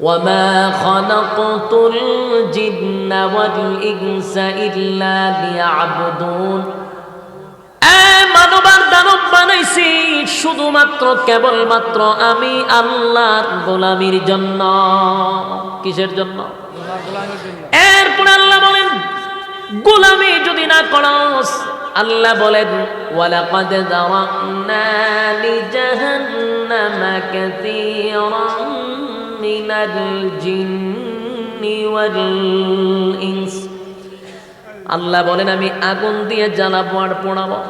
وما خلقت الجن والإنس إلا ليعبدون মানব আর দানব বানাইছি শুধুমাত্র কেবলমাত্র আমি আল্লাহর গোলামির জন্য। কিসের জন্য? এরপর আল্লাহ বলেন গোলামি যদি না করস, আল্লাহ বলেন ওয়ালাকাদ যারানা লিজাহান্নামা কাসীরাম মিনাল জিন্নি ওয়াল ইনস। আল্লাহ বলেন আমি আগুন দিয়ে জ্বালাবো আর পোড়াবো।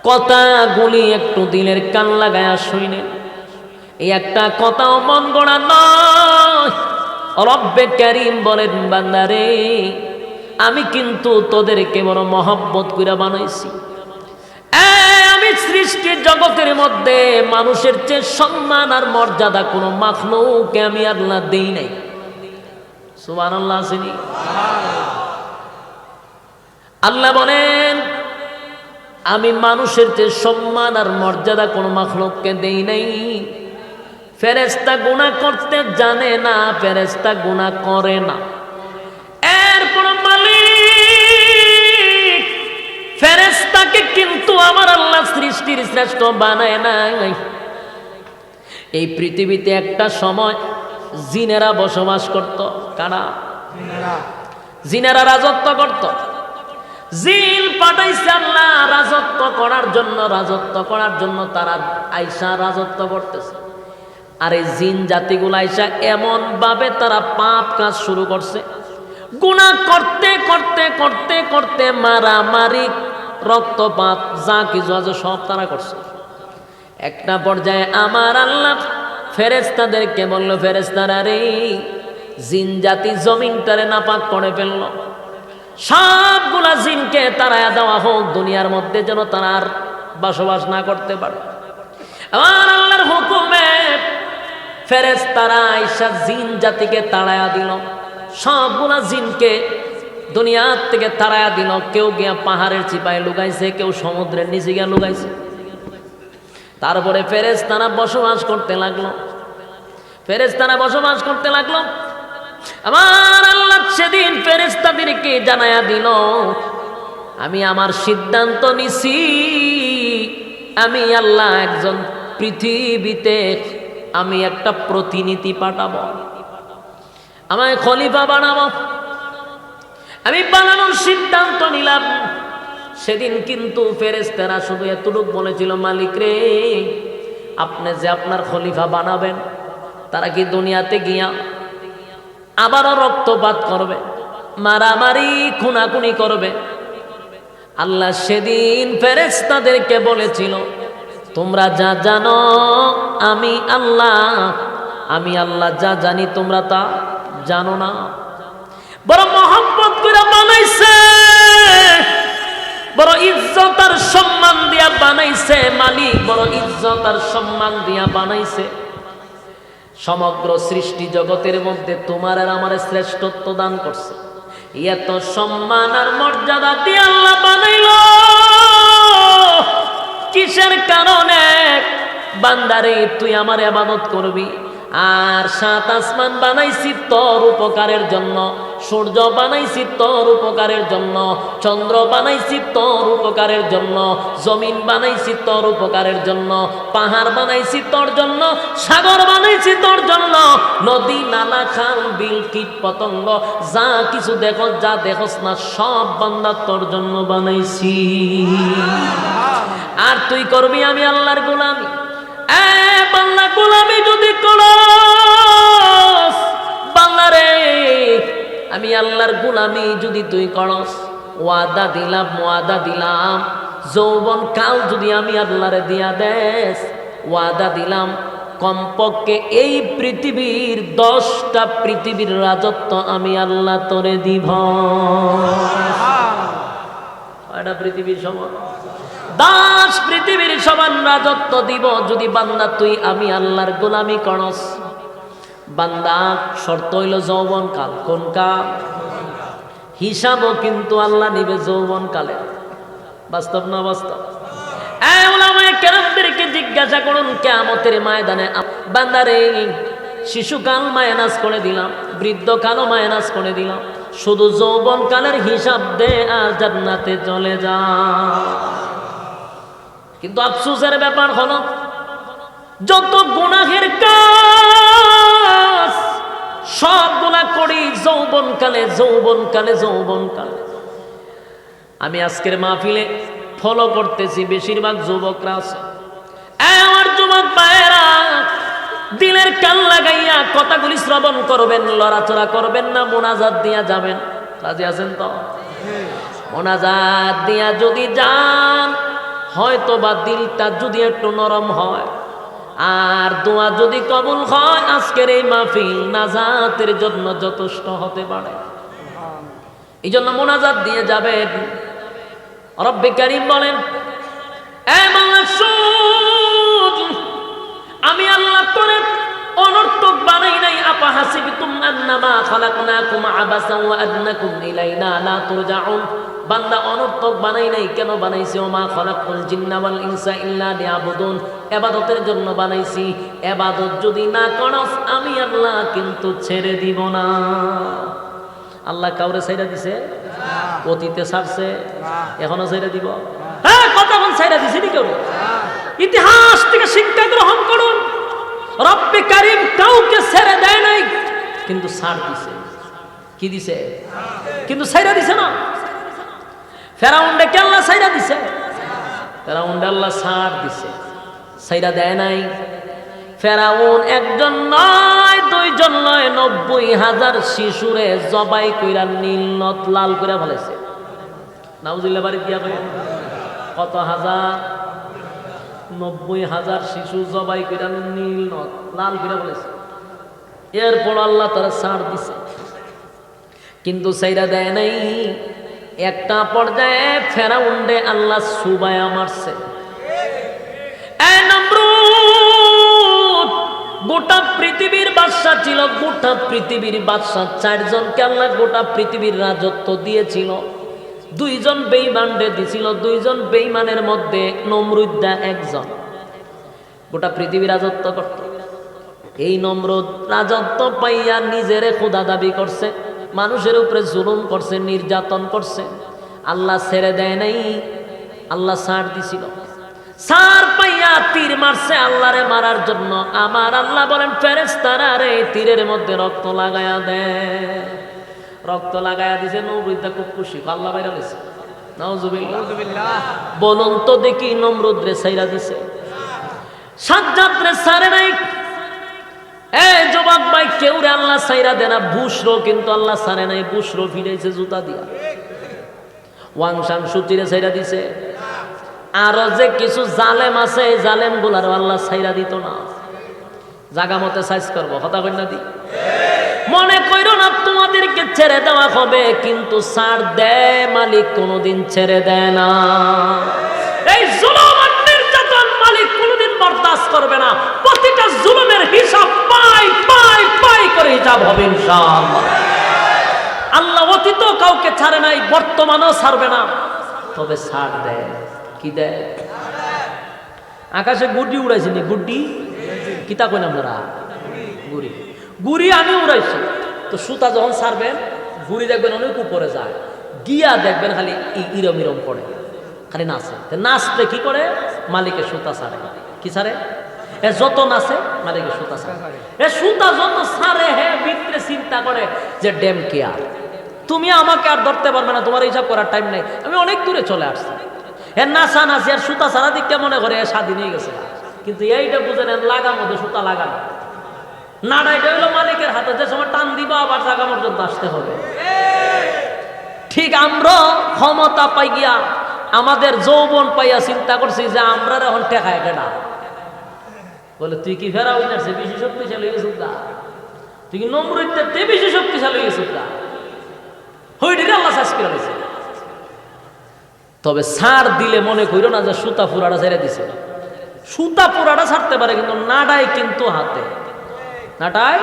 কথাগুলি একটু দিলের কান লাগায়া শুনেন, এই একটা কথাও মন গড়া নয়। রব্বে কারীম বলেন বান্দারে আমি কিন্তু তোদেরকে বড় মহব্বত করে বানাইছি। আমি সৃষ্টির জগতের মধ্যে মানুষের চেয়ে সম্মান আর মর্যাদা কোনো মাখলুককে আমি আল্লাহ দেই নাই। সুবহানাল্লাহ আসেনি? আল্লাহ বলেন আমি মানুষের চেয়ে সম্মান আর মর্যাদা কোনো মাখলুককে দেই নাই। ফেরেশতা গুনাহ করতে জানে না, ফেরেশতা গুনাহ করে না। এরপর মালিক ফেরেশতাকে কিন্তু আমার আল্লাহ সৃষ্টির শ্রেষ্ঠ বানায় নাই। এই পৃথিবীতে একটা সময় জিনেরা বসবাস করত। কারা? জিনেরা রাজত্ব করত। জিন পাঠাইছে আল্লাহ রাজত্ব করার জন্য তারা আইসা রাজত্ব করতেছে। আর এই জিন জাতিগুলো আইসা এমন ভাবে তারা পাপ কাজ শুরু করছে, গুনাহ করতে করতে করতে করতে মারামারি রক্তপাত যা কিছু আছে সব তারা করছে। একটা পর্যায়ে আমার আল্লাহ ফেরেশতাদেরকে বলল, ফেরেশতারা রে জিন জাতি জমিনটারে নাপাক করে ফেলল, সবগুলা জিনকে তাড়ায়া দেওয়া হোক, দুনিয়ার মধ্যে যেন তারা আর বসবাস না করতে পারে। আমার আল্লাহর হুকুমে ফেরেশতারা আইসা জিন জাতিকে তাড়ায়া দিল, সবগুলা জিনকে দুনিয়ার থেকে তাড়ায়া দিল। কেউ গিয়া পাহাড়ের চিপায় লুকাইছে, কেউ সমুদ্রের নিচে গিয়া লুকাইছে। তারপরে ফেরেশতারা বসবাস করতে লাগলো, আমার আল্লাহ সেদিন ফেরেশতাদেরকে জানায়া দিল আমি আমার সিদ্ধান্ত নিছি, আমি আল্লাহ একজন পৃথিবীতে আমি একটা প্রতিনিধি পাঠাবো, আমায় খলিফা বানাবো। আমি বানানোর সিদ্ধান্ত নিলাম। সেদিন কিন্তু ফেরেশতারা শুধু এতটুকু বলেছিল, মালিক রে আপনি যে আপনার খলিফা বানাবেন, তারা কি দুনিয়াতে গিয়া আবারও রক্তপাত করবে, মারামারি খুনাখুনি করবে? আল্লাহ সেদিন ফেরেশতাদেরকে বলেছিল তোমরা যা জানো আমি আল্লাহ যা জানি তোমরা তা জানো না। বড় মহব্বত করে বানাইছে, বড় ইজ্জত আর সম্মান দিয়া বানাইছে মালিক, বড় ইজ্জত আর সম্মান দিয়া বানাইছে। সমগ্র সৃষ্টি জগতের মধ্যে তোমার আর আমার শ্রেষ্ঠত্ব দান করছে। এত সম্মান আর মর্যাদা দিয়ে আল্লাহ বানাইল কিসের কারণে? বান্দারে তুই আমার ইবাদত করবি। আর সাত আসমান বানাইছি তোর উপকারের জন্য, সূর্য বানাইছি তোর উপকারের জন্য, চন্দ্র বানাইছি তোর উপকারের জন্য, জমিন বানাইছি তোর উপকারের জন্য, পাহাড় বানাইছি তোর জন্য, সাগর বানাইছি তোর জন্য, নদী নালা খাল বিল কীট পতঙ্গ যা কিছু দেখো যা দেখোস না সব বান্দা তোর জন্য বানাইছি। আর তুই করবি আমি আল্লাহর গোলামি। বাংলা গোলামি যদি করস, বাংলারে আমি আল্লাহর গোলামি যদি তুই করস, ওয়াদা দিলাম যৌবন কাল যদি আমি আল্লাহরে দিয়া দেস, ওয়াদা দিলাম কমপক্ষে এই পৃথিবীর 10টা পৃথিবীর রাজত্ব আমি আল্লাহ তোরে দিব। কয়টা পৃথিবীর সমান? 10 পৃথিবীর সমান রাজত্ব দিব যদি বান্দা তুই আমি আল্লাহর গোলামি করস। বান্দা শর্ত হইল যৌবন কাল। কোন কাল? হিসাবও কিন্তু আল্লাহ নিবে যৌবন কালে। বাস্তব না বাস্তব? উলামায়ে কেরামদেরকে জিজ্ঞাসা করুন কিয়ামতের ময়দানে বান্দারে শিশুকাল মাইনাস করে দিলাম, বৃদ্ধকালও মাইনাস করে দিলাম, শুধু যৌবনকালের হিসাব দে আর জান্নাতে চলে যা। কিন্তু আফসোসের ব্যাপার হলো যত গুনাহের কাজ সবগুলা করি যৌবনকালে। আমি আজকের মাহফিলে ফলো করতেছি বেশিরভাগ যুবকরা আছে। আমার যুবক ভাইয়েরা, দিলের কান লাগাইয়া কথাগুলি শ্রবণ করবেন, লড়াচড়া করবেন না, মোনাজাত দিয়া যাবেন। রাজি আছেন তো? মোনাজাত দিয়া যদি যান হয়তো বা দিলটা যদি একটু নরম হয় আর দোয়া যদি কবুল হয়, আজকের এই মাহফিল নাজাতের জন্য যথেষ্ট হতে পারে। এই জন্য মোনাজাত দিয়ে যাবেন। রব্বে কারীম বলেন, আমি আল্লাহ তোরে অনর্থক বানাই নাই। আপা হাসিবতুম আন্নামা খালাকনাকুম আবাসান ওয়া আন্নাকুম ইলাইনা লা তুরজাউন। বান্দা অনর্থক বানাই নাই, কেন বানাইছি? ওমা খালাকুল জিন্না ওয়াল ইনসা ইল্লা লিয়াবুদুন, ইবাদতের জন্য বানাইছি। ইবাদত যদি না করস আমি আল্লাহ কিন্তু ছেড়ে দিব না। আল্লাহ কাউরে ছাইড়া দিছে? অতীতে ছাড়ছে, এখনো ছাইড়া দিব? হ্যাঁ, কতক্ষণ ছাইড়া দিছে নি কেউ? ইতিহাস থেকে শিক্ষা গ্রহণ করুন। রব্বে কারীম কাউকে ছেড়ে দেয় নাই, কিন্তু ছাড় দিছে। কি দিছে? কিন্তু ছাইড়া দিছে না। ফেরাউনকে কে আল্লাহ ছাইড়া দিছে? ফেরাউনকে আল্লাহ ছাড় দিছে, ছাইড়া দেয় নাই। ফেরাউন একজন নয়, দুইজন নয়, 90,000 শিশুরে জবাই কইরা নীল নদ লাল করে ফেলেছে। নাউজুবিল্লাহ বাড়ি দিয়া কই কত হাজার? 90,000 শিশু জবাই কইরা নীল নদ লাল করে ফেলেছে। এরপর আল্লাহ তারা ছাড় দিছে, কিন্তু ছাইড়া দেয় নাই। একটা পর্যায়ে ফেরাউনরে আল্লাহ সুবায়া মারছে। গোটা পৃথিবীর বাদশা ছিল, গোটা পৃথিবীর বাদশা 4 জনকে আল্লাহ গোটা পৃথিবীর রাজত্ব দিয়েছিল। 2 জন বেঈমানরে দিছিল, 2 জন বেঈমানের মধ্যে নমরুদ্দা একজন গোটা পৃথিবী রাজত্ব করত। এই নমরুদ রাজত্ব পাইয়া নিজেরে খোদা দাবি করছে, মানুষের উপরে জুলুম করছে, নির্যাতন করছে। আল্লাহ ছেড়ে দেয় নাই, আল্লাহ ছাড় দিছিল। ছাড় পাইয়া তীর মারছে আল্লাহরে মারার জন্য। আমার আল্লাহ বলেন, ফেরেশতারা রে তীরের মধ্যে রক্ত লাগায়া দে। রক্ত লাগায়া দিছে। নমরুদটা খুব খুশি, আল্লাহ বাইরে দিছে। নাউজুবিল্লাহ। বলুন তো দেখি, নমরুদ রে ছাইরা দিছে, সাজ্জাদ রে ছাড়ে নাই। যুবক ভাই, কেউ রে আল্লাহ ছাইরা দেয় না। বুশরো কিন্তু আল্লাহ ছাড়ে নাই, বুশরো ফিরাইছে জুতা দিয়া। ওয়াংশাং সুচিরে ছাইরা দিছে। আরো যে কিছু জালেম আছে, এই জালেম গুলারও আল্লাহ ছাইরা দিত না। জাগা মতে সাইজ করবো, কথা কই না দি? মনে কইরো না তোমাদেরকে ছেড়ে দেওয়া হবে, কিন্তু ছাড় দেয় মালিক, কোনোদিন ছেড়ে দেয় না। এই জুলুম আর নির্যাতন মালিক কোনোদিন বরদাস্ত করবে না। প্রতিটা জুলুমের হিসাব পাই করে হিসাব হবে ইনশাআল্লাহ। আল্লাহ অতীত কাউকে ছাড়ে নাই, বর্তমানেও ছাড়বে না, তবে ছাড় দেয়। কি দেয়? আকাশে গুড্ডি উড়াইছি নি? গুড্ডি কিতা কই না মোরা? গুড়ি। গুড়ি আমি উড়াইছি, তো সুতা যখন ছাড়বেন গুড়ি দেখবেন অনেক উপরে যায়, গিয়া দেখবেন খালি ইরম ইরম পড়ে, খালি নাচে। নাচতে কি করে? মালিকের সুতা ছাড়ে। কি ছাড়ে? যত নাচে মালিকের সুতা ছাড়ে। সুতা যত ছাড়ে, ভিতরে চিন্তা করে যে ড্যাম কেয়ার, তুমি আমাকে আর ধরতে পারবে না, তোমার হিসাব করার টাইম নেই, আমি অনেক দূরে চলে আসছি। নাচা নাচি আর সুতা ছাড়া দিক মনে করে স্বাধীন হয়ে গেছে। কিন্তু এইটা বুঝে নেন, লাগার মধ্যে সুতা লাগানো নাড়াইটা হইলো মালিকের হাতে। যে সময় টান দিবা আবার জায়গা পর্যন্ত আসতে হবে। ঠিক আমরা ক্ষমতা পাই গিয়া, আমাদের যৌবন পাইয়া চিন্তা করছি যে আমরা এখন টেকায় কেনা। বলে তুই কি ফেরা হয়ে যাচ্ছে, বেশি শক্তিশালী হয়ে গেছিস, তুই কি নমরুদদের বেশি শক্তিশালী হয়ে গেছিস, হইটিরে আল্লাহ শাস করে দিছে। তবে ছাড় দিলে মনে করিও না যে সুতা পুরাটা ছেড়ে দিছে। সুতা পুরাটা ছাড়তে পারে, কিন্তু নাডায় কিন্তু হাতে, নাটায়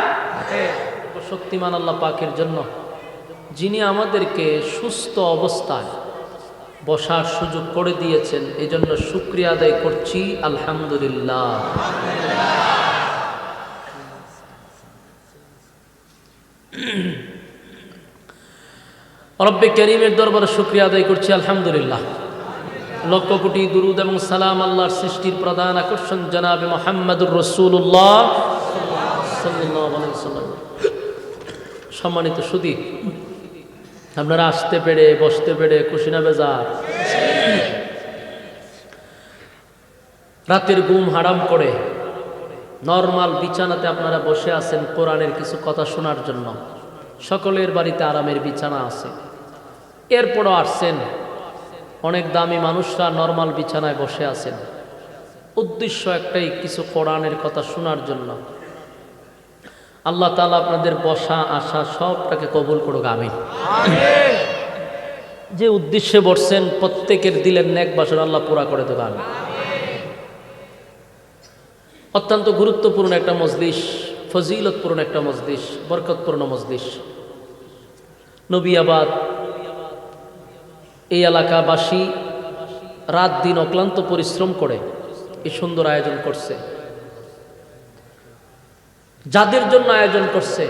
শক্তিমান আল্লাহ পাকের জন্য, যিনি আমাদেরকে সুস্থ অবস্থায় বসার সুযোগ করে দিয়েছেন, এই জন্য শুকরিয়া আদায় করছি আলহামদুলিল্লাহ। রব্বে কারীমের দরবারে শুকরিয়া আদায় করছি আলহামদুলিল্লাহ। লক্ষ কোটি দুরুদ এবং সালাম আল্লাহর সৃষ্টির প্রধান আকর্ষণ জনাবে মুহাম্মদুর রাসূলুল্লাহ সাল্লাল্লাহু আলাইহি ওয়াসাল্লাম। সম্মানিত সুধী, আপনারা আসতে পেরে বসতে পেরে খুশি না বেজার? রাতের ঘুম হারাম করে নরমাল বিছানাতে আপনারা বসে আছেন কোরআনের কিছু কথা শোনার জন্য। সকলের বাড়িতে আরামের বিছানা আছে, এরপরও আসছেন। অনেক দামি মানুষরা নরমাল বিছানায় বসে আছেন, উদ্দেশ্য একটাই, কিছু কোরআনের কথা শোনার জন্য। আল্লাহ তাআলা আপনাদের বসা আসা সবটাকে কবুল করুক, আমিন। যে উদ্দেশ্যে বসছেন প্রত্যেকের দিলের নেক বাসনা আল্লাহ পুরা করে দেবে, আমিন। অত্যন্ত গুরুত্বপূর্ণ একটা মজলিস, ফজিলতপূর্ণ একটা মজলিস, বরকতপূর্ণ মজলিস। নবিয়াবাদ এই এলাকাবাসী রাত দিন অক্লান্ত পরিশ্রম করে এই সুন্দর আয়োজন করছে। যাদের জন্য আয়োজন করছে,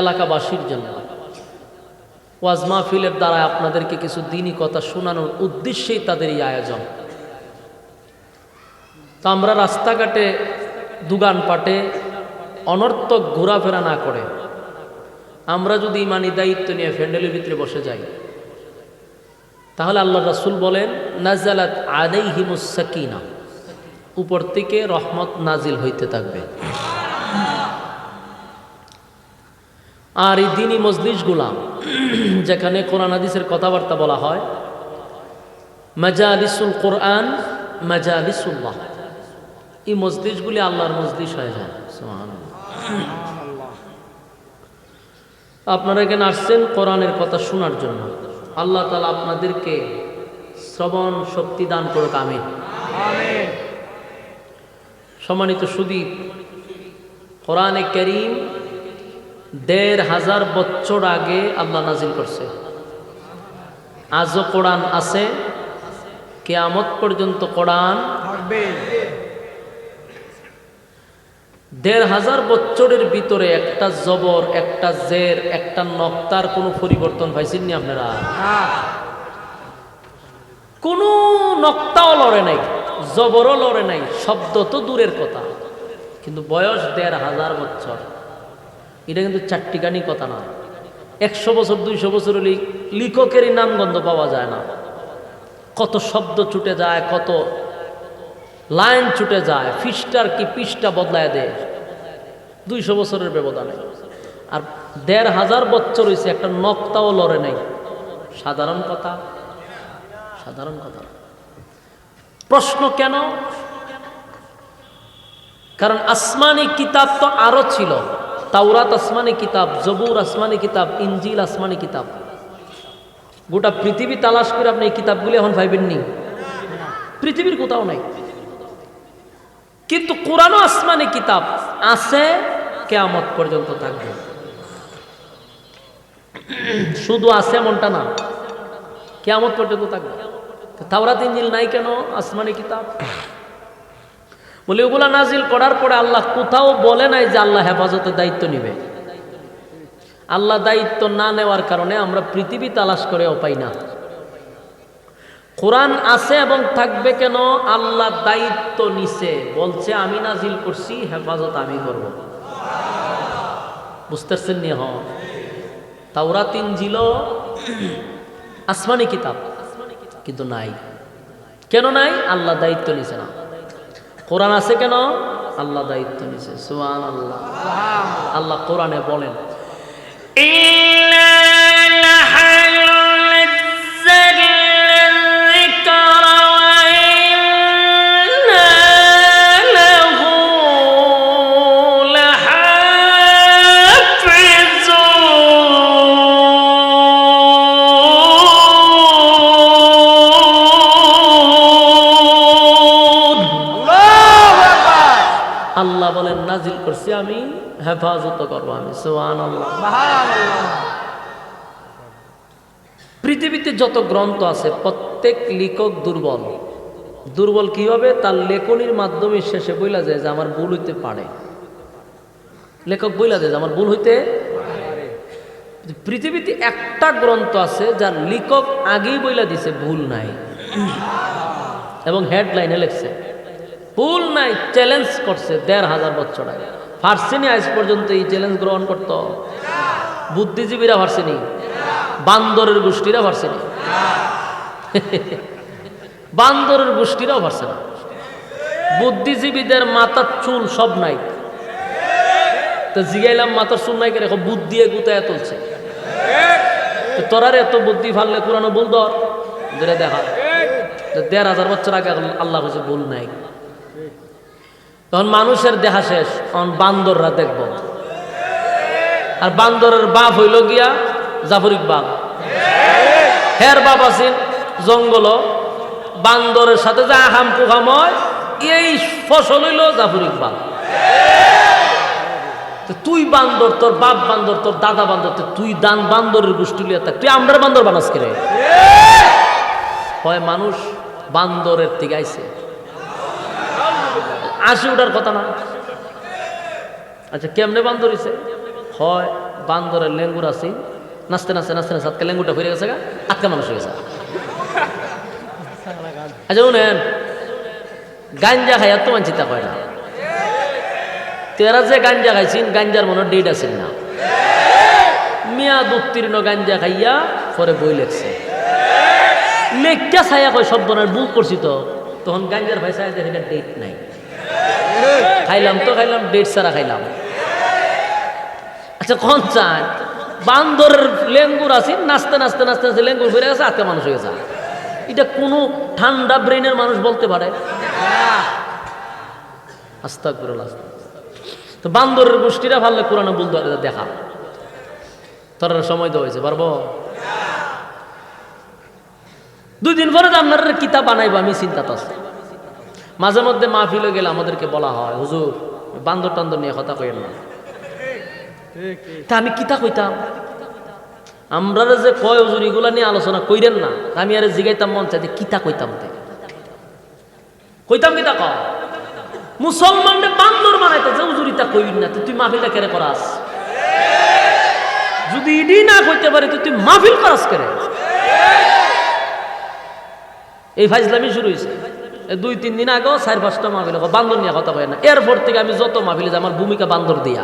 এলাকাবাসীর জন্য। ওয়াজ মাহফিলের দ্বারা আপনাদেরকে কিছু দ্বীনি কথা শোনানোর উদ্দেশ্যেই তাদের এই আয়োজন। তো আমরা রাস্তাঘাটে দোকানপাটে অনর্থক ঘোরাফেরা না করে আমরা যদি ইমানি দায়িত্ব নিয়ে প্যান্ডেলের ভিতরে বসে যাই, তাহলে আল্লাহ রাসূল বলেন নাজালাত আলাইহিমুস সাকিনা, উপর থেকে রহমত নাজিল হইতে থাকবে। আর এই দ্বীনি মজলিসগুলা যেখানে কোরআন হাদিসের কথাবার্তা বলা হয়, মাজালিসুল কোরআন মাজালিসুল্লাহ, এই মজলিসগুলি আল্লাহর মজলিস হয়ে যায়। সুবহানাল্লাহ। আপনারা এখানে আসছেন কোরআনের কথা শোনার জন্য। আল্লাহ তাআলা আপনাদেরকে শ্রবণ শক্তি দান করুক, আমিন। সম্মানিত সুধী, কোরআনে কারীম ১৫০০ বছর আগে আল্লাহ নাজিল করছে। আজও কোরআন আছে, কিয়ামত পর্যন্ত কোরআন থাকবে। ১৫০০ বছরের ভিতরে একটা জবর, একটা জের, একটা নক্তার কোনো পরিবর্তন পাইছেননি আপনারা? কোনো নক্তাও লড়ে নাই, জবরও লড়ে নাই, শব্দ তো দূরের কথা, কিন্তু বয়স ১৫০০ বছর। এটা কিন্তু চারটিখানি কথা না। ১০০ বছর ২০০ বছর হলে লেখকেরই নামগন্ধ পাওয়া যায় না। কত শব্দ ছুটে যায়, কত লাইন ছুটে যায়, পৃষ্ঠার কি পৃষ্ঠা বদলায় দেয় ২০০ বছরের ব্যবধানে। আর ১৫০০ বছর হয়েছে, একটা নক্তাও লড়ে নাই। সাধারণ কথা, সাধারণ কথা। প্রশ্ন কেন? কারণ আসমানি কিতাব তো আরো ছিল। তাওরাত আসমানি কিতাব, জবুর আসমানি কিতাব, ইনজিল আসমানি কিতাব। গোটা পৃথিবী তালাশ করে আপনি এই কিতাবগুলি এখন পাইবেননি, পৃথিবীর কোথাও নাই। কিন্তু কোরআনও আসমানি কিতাব আছে, কিয়ামত পর্যন্ত থাকবে। শুধু আছে এমনটা না, কিয়ামত পর্যন্ত থাকবে। তাওরাত ইনজিল নাই কেন? আসমানি কিতাব। বলে ওগুলা নাজিল করার পরে আল্লাহ কোথাও বলে নাই যে আল্লাহ হেফাজতের দায়িত্ব নিবে। আল্লাহ দায়িত্ব না নেওয়ার কারণে আমরা পৃথিবী তালাশ করেও পাই না। কোরআন আছে এবং থাকবে কেন? আল্লাহ দায়িত্ব নিছে, বলছে আমি নাজিল করছি, হেফাজত আমি করব। বুঝতেছেন নি? হ্যাঁ, তাওরাত ইনজিল আসমানি কিতাব, কিন্তু নাই। কেন নাই? আল্লাহ দায়িত্ব নিছে না। কোরআন আছে কেন? আল্লাহ দায়িত্ব নিছে। সুবহানাল্লাহ। আল্লাহ কোরআনে বলেন আল্লাহ বলেন নাজিল করছি আমি, হেফাজত করবো আমি। সুবহানাল্লাহ। পৃথিবীতে যত গ্রন্থ আছে প্রত্যেক লেখক দুর্বল। দুর্বল কি হবে? তার লেখনির মাধ্যমে শেষে বইলা যায় যে আমার ভুল হইতে পারে। লেখক বইলা যায় যে আমার ভুল হইতে। পৃথিবীতে একটা গ্রন্থ আছে যার লেখক আগেই বইলা দিছে ভুল নাই, এবং হেডলাইনে লেখছে ভুল নাই, চ্যালেঞ্জ করছে ১৫০০ বছর আগে। ফার্সিনি আজ পর্যন্ত এই চ্যালেঞ্জ গ্রহণ করত? বুদ্ধিজীবীরা ফার্সিনি, বান্দরের গোষ্ঠীরা ফার্সিনি, বান্দরের গোষ্ঠীরাও পারছে না। বুদ্ধিজীবীদের মাথার চুল সব নাই, তো জিগাইলাম মাথার চুল নাই কেন? বুদ্ধি দিয়ে গুতায় তুলছে। তোরার এত বুদ্ধি ফাললে কোরআন ভুল ধর ধরে দেখা ১৫০০ বছর আগে আল্লাহ কাছে ভুল নাই। তখন মানুষের দেখা শেষ, তখন বান্দররা দেখব। আর বান্দরের বাপ হইল গিয়া জাফর ইকবাল। হের বাপ আছেন জঙ্গল, বান্দরের সাথে যা আহাম কুহাম হয়, এই ফসল হইল জাফর ইকবাল। তুই বান্দর, তোর বাপ বান্দর, তোর দাদা বান্দর, তুই দান বান্দরের গোষ্ঠী লিয়া থাক, তুই আমরার বান্দর বানাস কে রে? হয় মানুষ বান্দরের থেকে আইছে, আসি ওটার কথা না। আচ্ছা কেমনে বান্দর হইছে? হয় বান্দরের লেঙ্গুর আছে, নাচতে নাচতে নাচতে নাচতে আজকে লেঙ্গুরটা ফিরে গেছে গা, আজকে মানুষ হয়ে গেছে। আচ্ছা শুনেন, গাঞ্জা খাইয়া তো মানচিতা কয় না। তেরা যে গাঞ্জা খাইছেন, গাঞ্জার মনে ডেট আছেন না, মেয়াদ উত্তীর্ণ গাঞ্জা খাইয়া পরে বই লেখছে। লেখা ছায়া কয় শব্দ না, ভুল করছি তো। তখন গাঞ্জার ভাই ছায়া দেখে ডেট নাই, খাইলাম তো খাইলাম, ডেট ছাড়া খাইলাম। আচ্ছা কোন চান? বান্দরের লেঙ্গুর আছে, নাচতে নাচতে নাচতে নাচতে লেঙ্গুর ফিরে গেছে, আজকে মানুষ হয়ে গেছে। এটা কোনো ঠান্ডা ব্রেনের মানুষ বলতে পারে? আস্তাগফিরুল্লাহ। তো বান্দরের গোষ্ঠীরা ভাবলে কোরআনে ভুল ধরে দেখা, তোর সময় তো হয়েছে পারবো। 2 দিন পরে আপনার কিতাব বানাইবো, আমি চিন্তাতে আছি। মাঝে মধ্যে মাহফিলে গেলে আমাদেরকে বলা হয়, হুজুর বান্দর টান্দর নিয়ে কথা কইেন না। তা আমি কিতা কইতাম? আমরা যে কয় হুজুর এগুলা নিয়ে আলোচনা কইরেন না, আমি আরে জিগাইতাম মন চাই কিতা কইতাম, কইতাম কিতা ক মুসলমানদের বান্দর বানাইতে যে হুজুর ইতা কইন না, তুই মাহফিলটা কেড়ে করাস? যদি ইডি না কইতে পারে তুই মাহফিল করাস কেড়ে? এই ফাইজলামি শুরু হয়েছে 2-3 দিন আগেও 4-5টা মাহফিল বান্দর নিয়ে কথা কয় না। এরপর থেকে আমি যত মাহফিলে যাই, আমার ভূমিকা বান্দর দিয়া,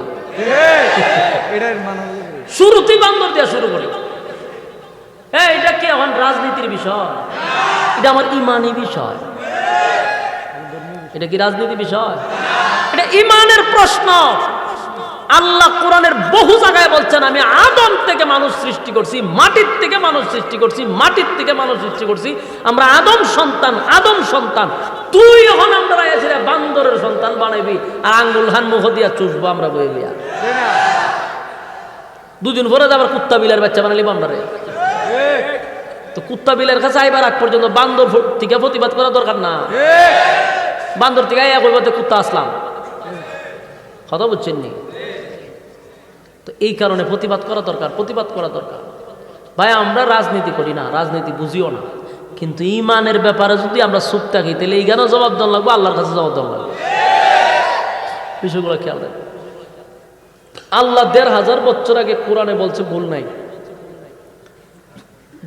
শুরুতেই বান্দর দিয়া শুরু করি। এটা কি এখন রাজনীতির বিষয়? এটা আমার ইমানি বিষয়। এটা কি রাজনীতি বিষয়? এটা ইমানের প্রশ্ন। আল্লাহ কোরআনের বহু জায়গায় বলছেন, আমি আদম থেকে মানুষ সৃষ্টি করছি, মাটির থেকে মানুষ সৃষ্টি করছি, মাটির থেকে মানুষ সৃষ্টি করছি। আমরা আদম সন্তান, আদম সন্তান। তুই এখন আমরা বান্দরের সন্তান বানাইবি, আর আঙ্গুল হান মুখ দিয়া চুষবো আমরা বই দিয়া। 2 দিন পরে আবার কুত্তা বিলার বাচ্চা বানালিব আমরা। তো কুত্তা বিলার কাছে আইবার আগ পর্যন্ত বান্দর থেকে প্রতিবাদ করা দরকার না? বান্দর থেকে কুত্তা আসলাম, কথা বুঝছেন নি? তো এই কারণে প্রতিবাদ করা দরকার, প্রতিবাদ করা দরকার। ভাই আমরা রাজনীতি করি না, রাজনীতি বুঝিও না, কিন্তু ইমানের ব্যাপারে যদি আমরা চুপ থাকি তাহলে এইখানেও জবাব দেওয়া লাগবে, আল্লাহর কাছে জবাব দেওয়া লাগবে। বিষয়গুলো খেয়াল রাখবে। আল্লাহ ১৫০০ বছর আগে কোরআনে বলছে ভুল নাই।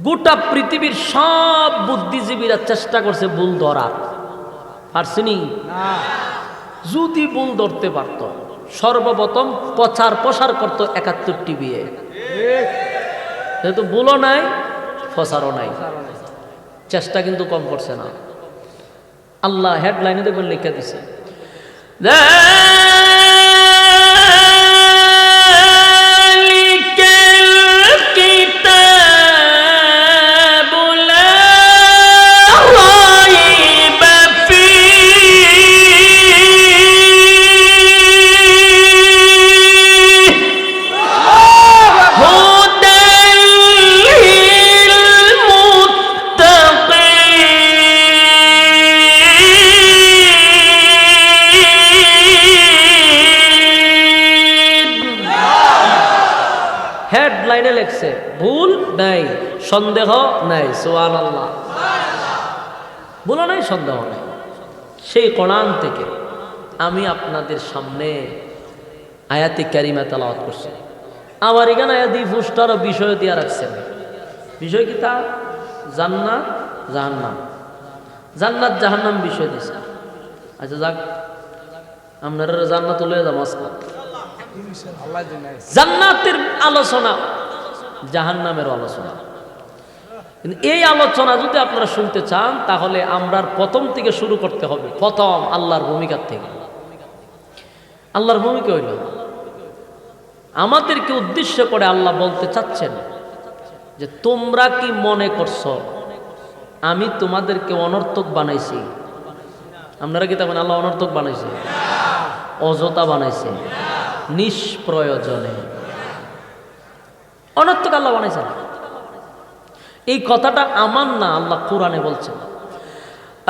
গোটা পৃথিবীর সব বুদ্ধিজীবীরা চেষ্টা করছে ভুল ধরার, পারছিনি? যদি ভুল ধরতে পারত, সর্বপ্রথম প্রচার করত ৭১টি বিয়ে। যেহেতু ভুলও নাই, প্রচারও নাই, চেষ্টা কিন্তু কম করছে না। আল্লাহ হেডলাইনে দেখবেন লিখে দিছে, হেডলাইনে লেখছে ভুল নাই, সন্দেহ নাই। সুবহানাল্লাহ। ভুল নাই, সন্দেহ নাই। সেই কোরআন থেকে আমি আপনাদের সামনে আয়াতে কারিমা তেলাওয়াত করছি। আমার এখানে আয়াতি পোস্টার বিষয় দিয়ে রাখছেন। বিষয় কি? তা জান্নাত জাহান্নাম, জান্নাত জাহান্নাম বিষয় দিছে। আচ্ছা যাক, আপনারা জান্নাত লয়ে যাম আজকে। জান্নাতের আলোচনা, জাহান্নামের আলোচনা। কিন্তু এই আলোচনা যদি আপনারা শুনতে চান তাহলে আমরা প্রথম থেকে শুরু করতে হবে। প্রথম আল্লাহর ভূমিকার থেকে। আল্লাহর ভূমিকা হইল আমাদেরকে উদ্দেশ্য করে আল্লাহ বলতে চাচ্ছেন যে তোমরা কি মনে করছো আমি তোমাদেরকে অনর্থক বানাইছি? আপনারা কি তখন আল্লাহ অনর্থক বানাইছে? অযথা বানাইছে, নিষ্প্রয়োজনে অনর্থক আল্লাহ বানাইছে না। এই কথাটা আমার না, আল্লাহ কোরআনে বলছেন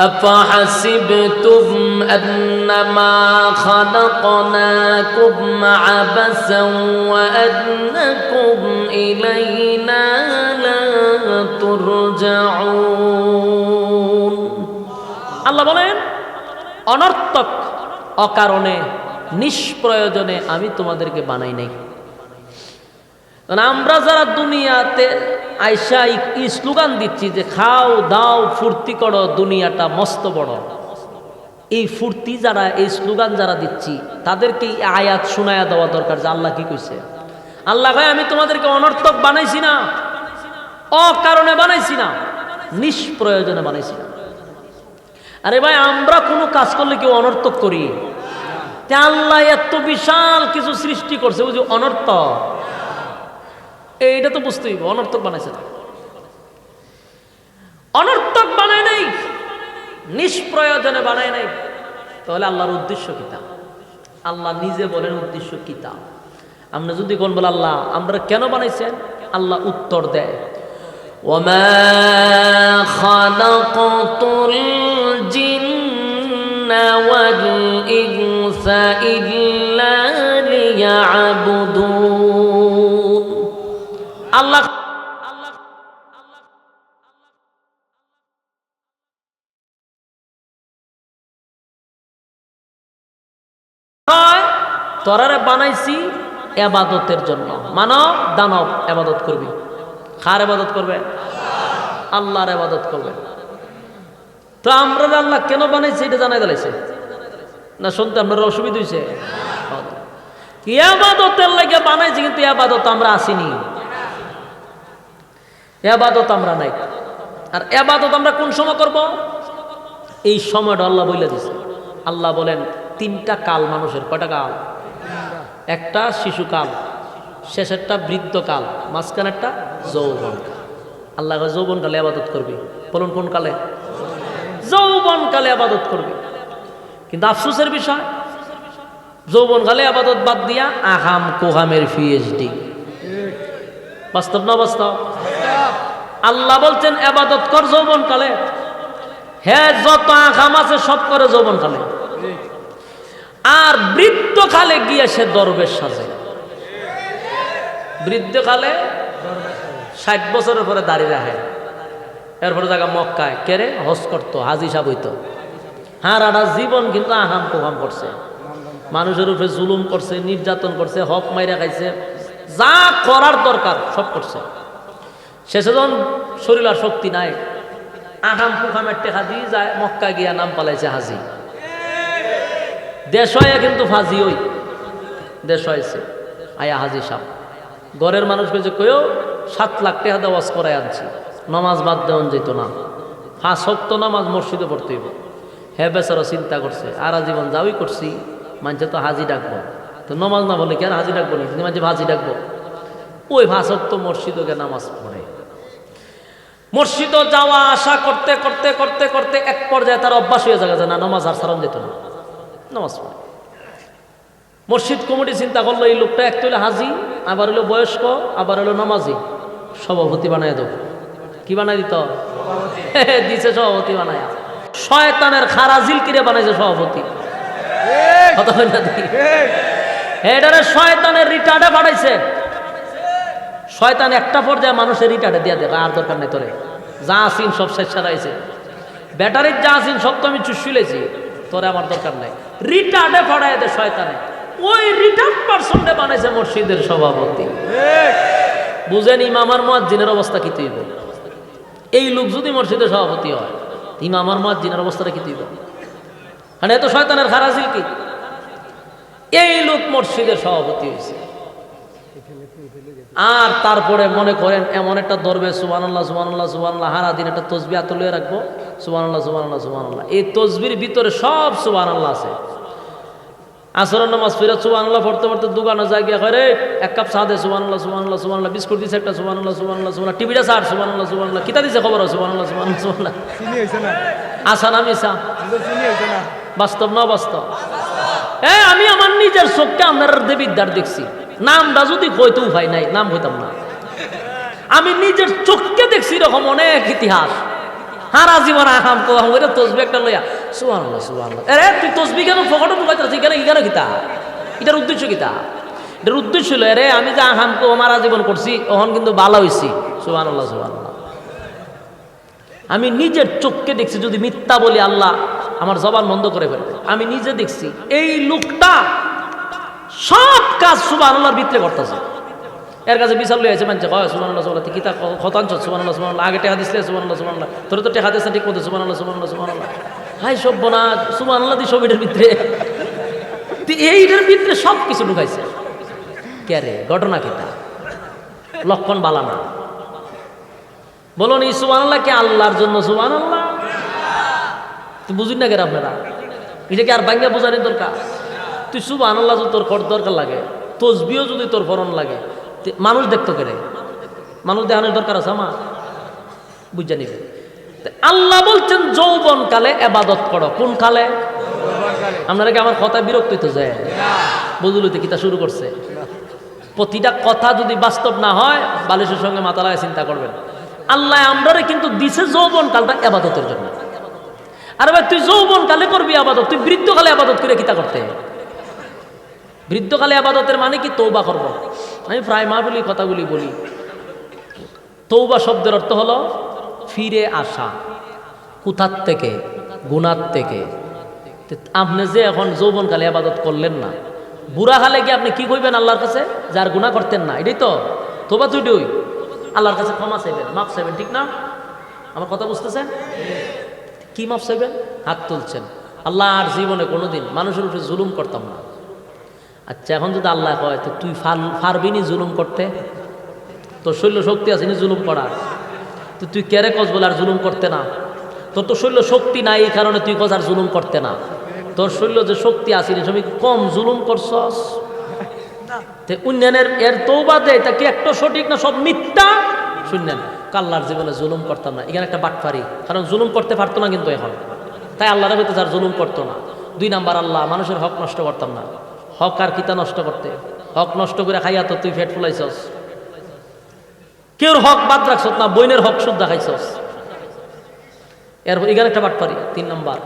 أفحسبتم أنما خلقناكم عبثا وأنكم إلينا لا ترجعون। আল্লাহ বলেন অনর্থক, অকারণে, নিষ্প্রয়োজনে আমি তোমাদেরকে বানাই নাই। আমরা যারা দুনিয়াতে আইসা এই স্লোগান দিচ্ছি যে খাও দাও ফুর্তি করো, দুনিয়াটা মস্ত বড়, এই ফুর্তি যারা, এই স্লোগান যারা দিচ্ছি তাদেরকে এই আয়াত শোনায়া দেওয়া দরকার যে আল্লাহ কি কইছে। আল্লাহ ভাই আমি তোমাদেরকে অনর্থক বানাইছি না, অকারণে বানাইছি না, নিষ্প্রয়োজনে বানাইছি না। আরে ভাই আমরা কোনো কাজ করলে কেউ অনর্থক করি? আল্লাহ এত বিশাল কিছু সৃষ্টি করছে, বুঝি অনর্থক? এইটা তো বুঝতে হইব। অনর্থক বানাইছে না, অনর্থক বানায় নাই, নিষ্প্রয়োজনে বানায় নাই। তাহলে আল্লাহর উদ্দেশ্য কিতা? আল্লাহ নিজে বলেন উদ্দেশ্য কিতা। আমরা যদি কোন বলে আল্লাহ আমরা কেন বানাইছেন, আল্লাহ উত্তর দেয় ওয়ামা খালাকাতুল জিন্না ওয়াল ইনসা ইল্লা লিয়াবুদুন। আল্লাহ তোরারে বানাইছি ইবাদতের জন্য। মানব দানব ইবাদত করবি। কার ইবাদত করবে? আল্লাহর ইবাদত করবে। তো আমরা আল্লাহ কেন বানাইছি এটা জানাই দিলাইছে না? শুনতে আপনার অসুবিধা হয়েছে? ইবাদতের লাগে বানাইছি, কিন্তু ইবাদত আমরা আসিনি, ইবাদত আমরা নাই। আর ইবাদত আমরা কোন সময় করব? এই সময়টা আল্লাহ বলে দিছে। আল্লাহ বলেন তিনটা কাল মানুষের। কয়টা কাল? একটা শিশুকাল, শেষেরটা বৃদ্ধকাল, মাঝখানেরটা যৌবন কাল। আল্লাহ যৌবন কালে ইবাদত করবি। বলুন কোন কালে? যৌবন কালে ইবাদত করবি। কিন্তু আফসোসের বিষয় যৌবন কালে ইবাদত বাদ দিয়া আহাম কোহামের পিএইচডি। বাস্তব না বাস্তব? আল্লাহ বলছেন ইবাদত কর যৌবন কালে। হ্যাঁ, যত আকাম আছে সব করে যৌবন কালে। আর বৃদ্ধকালে গিয়ে সে দরবেশ সাজে। বৃদ্ধকালে 60 বছরের পরে দাঁড়িয়ে রাখে, এরপরে জায়গা মক্কায় কেরে হজ করতো, হাজি সাহেব হইতো। হারাটা জীবন কিন্তু আহাম কোহাম করছে, মানুষের উপরে জুলুম করছে, নির্যাতন করছে, হক মাইরা খাইছে, যা করার দরকার সব করছে। শেষে যখন শরীর আর শক্তি নাই, আহাম কুহামের টেকা দিয়ে যায় মক্কা গিয়া নাম পালাইছে হাজি। দেশ হয় কিন্তু ফাজি ওই দেশ হয়েছে আয়া হাজি সাহেব। ঘরের মানুষ কইছে কইও 7 লাখ টাকা দিয়ে ওয়াজ করাই আনছি, নামাজ বাদ দেওয়া যেত না, 5 ওয়াক্ত নামাজ মসজিদে পড়তে হইব। হ্যাঁ বেচারা চিন্তা করছে আর জীবন যাওই করছি, মানুষে তো হাজি ডাকবো, তো নামাজ না বলে কি আর হাজি ডাকবো নি? মানুষে হাজি ডাকবো। ওই 5 ওয়াক্ত মসজিদে গিয়ে নামাজ পড়ে, মসজিদে যাওয়া আসা করতে করতে করতে করতে এক পর্যায়ে তার অভ্যাস হয়ে যাবে যে না নামাজ আর সারাম যেত না, নামাজ পড়ে। মসজিদ কমিটি চিন্তা করলো এই লোকটা এক তো হইলো হাজি, আবার হলো বয়স্ক, আবার হলো নামাজি, সভাপতি বানায় দেব। কি বানাই দিত? দিছে সভাপতি বানায়। শয়তানের খারাজিল কিরে বানাইছে সভাপতি। এটারে শয়তানের রিটার্ডে পাঠাইছে। শয়তান একটা পর্যায়ে মানুষের রিটার্ডে দিয়ে দেয়, আর দরকার নেই তোরে, যা আসিন সব শেষ সারাইছে, ব্যাটারির যা আসিন সব তো আমি চুষিলেছি, তোরে আমার দরকার নাই, রিটার্ডে পড়ায় দেয় শয়তানে। ওই রিটার্ড পার্সনটা বানাইছে মসজিদের সভাপতি। বুঝেন ইমাম আর মুয়াজ্জিনের অবস্থা কি তুইব? এই লোক যদি মসজিদের সভাপতি হয়, ইমাম আর মুয়াজ্জিনের অবস্থাটা কি তুইব? মানে এত শয়তানের খারাজিল কি? এই লোক মসজিদের সভাপতি হয়েছে, আর তারপরে মনে করেন এমন একটা ধরবে সুবহানাল্লাহ সুবহানাল্লাহ সুবহানাল্লাহ, হারা দিন একটা তসবিহ হাতে লয়ে রাখবো, সুবহানাল্লাহ সুবহানাল্লাহ সুবহানাল্লাহ। এই তসবির ভিতরে সব সুবহানাল্লাহ আছে। আসরের নামাজ ফিরে সুবহানাল্লাহ পড়তে পড়তে দোকানে যায় গিয়া করে এক কাপ চা দে, সুবহানাল্লাহ সুবহানাল্লাহ সুবহানাল্লাহ, বিস্কুট দিছে একটা, সুবহানাল্লাহ সুবহানাল্লাহ সুবহানাল্লাহ, টিভিটা ছাড়, সুবহানাল্লাহ সুবহানাল্লাহ, কিতা দিছে খবর, সুবহানাল্লাহ সুবহানাল্লাহ সুবহানাল্লাহ। আশা না মিশা? বাস্তব না বাস্তব? আমি আমার নিজের চোখকে আপনার দেবিদ্বার দেখছি, নামটা যদি কইতে উপায় নাই, নাম কইতাম না। আমি নিজের চোখকে দেখছি এরকম অনেক ইতিহাস। হারা জীবন আহাম কোহাম করে তসবি একটা লইয়া সুবহানাল্লাহ সুবহানাল্লাহ। আরে তুই তসবি কেন ফকটে ঢুকাইতেছিস? কেন কিতা? এটার উদ্দেশ্য কিতা? এটার উদ্দেশ্য হলো রে আমি যে আহাম কো মারা জীবন করছি তখন কিন্তু ভালো হইছি, সুবহানাল্লাহ সুবহানাল্লাহ। আমি নিজের চোখকে দেখছি, যদি মিথ্যা বলি আল্লাহ আমার জবান বন্ধ করে ফেলবে। আমি নিজে দেখছি এই লোকটা সব কাজ সুবহানাল্লাহর ভিতরে করতেছে। এর কাছে বিশাল লই আছে মানছে কয় সুবহানাল্লাহ সুবহানাল্লাহ, কিতা খতাঞ্চ সুবহানাল্লাহ সুবহানাল্লাহ, আগে টাকা দিছিলে সুবহানাল্লাহ সুবহানাল্লাহ, তোর তো টাকা দিছ ঠিক মতো সুবহানাল্লাহ সুবহানাল্লাহ সুবহানাল্লাহ। হাই সব্যনাশ, সুবহানাল্লাহ দি সবিটার ভিতরে, এইটার ভিতরে সব কিছু ঢুকাইছে। কে রে? ঘটনা কিতা? লক্ষণ বালা না। বলুন এই সুবহানাল্লাহ কি আল্লাহর জন্য সুবহানাল্লাহ? তুই বুঝুন না কেন আপনারা? এটা কি আর বাংলা বোঝানোর দরকার? তুই সুবহানাল্লাহ যদি তোর দরকার লাগে, তসবিও যদি তোর ফরন লাগে, মানুষ দেখতো কেড়ে, মানুষ দেখানোর দরকার আছে আমার, বুঝা নিবে। আল্লাহ বলছেন যৌবন কালে ইবাদত করো। কোন কালে? আপনারা কি আমার কথা বিরক্ত হইতে যায়? বুঝলইতে কিতা শুরু করছে। প্রতিটা কথা যদি বাস্তব না হয় বালিশের সঙ্গে মাথা লাগায় চিন্তা করবেন। আল্লাহ আমরারে কিন্তু দিছে যৌবন কালটা ইবাদতের জন্য। আরে ভাই তুই যৌবন কালে করবি ইবাদত, তুই বৃদ্ধকালে ইবাদত করে কিতা করতে? বৃদ্ধকালে আবাদতের মানে কি? তৌবা করব। আমি প্রায় মাহফিলি কথাগুলি বলি, তৌবা শব্দের অর্থ হলো ফিরে আসা। কোথার থেকে? গুনার থেকে। আপনি যে এখন যৌবনকালে আবাদত করলেন না, বুড়া কালে গিয়ে আপনি কি কইবেন আল্লাহর কাছে? যার গুনাহ করতেন না, এটাই তো তৌবা। তুই আল্লাহর কাছে ক্ষমা চাইবেন, মাফ চাইবেন, ঠিক না? আমার কথা বুঝতেছেন? কি মাফ চাইবেন? হাত তুলছেন, আল্লাহ আর জীবনে কোনোদিন মানুষের উপরে জুলুম করতাম না। আচ্ছা এখন যদি আল্লাহ কয় তো তুই পারবি নি জুলুম করতে? তোর শৈল্য শক্তি আছে নি জুলুম করার? তো তুই কেরে কস বলে আর জুলুম করতে না? তোর তো শৈল্য শক্তি নাই, এই কারণে তুই কস আর জুলুম করতে না। তোর শৈল্য যে শক্তি আসেনি তুমি কম জুলুম করছস। উন্নয়নের এর তৌবা দেয় তা কি একটা সঠিক না? সব মিথ্যা। শুনলেন আল্লাহর জীবনে জুলুম করতাম না, এখানে একটা বাটপারি, কারণ জুলুম করতে পারতো না কিন্তু এখন, তাই আল্লাহরা হইতে যার জুলুম করতো না। 2 নাম্বার আল্লাহ মানুষের হক নষ্ট করতাম না। হক আর কিতা নষ্ট করতে? হক নষ্ট করে খাইয়া তো তুই পেট ফুলাইছস, কেউর হক বাদ রাখছস না, বইনের হক শুদ্ধ খাইছস। এর এখানে একটা বাটপারি। 3 নাম্বার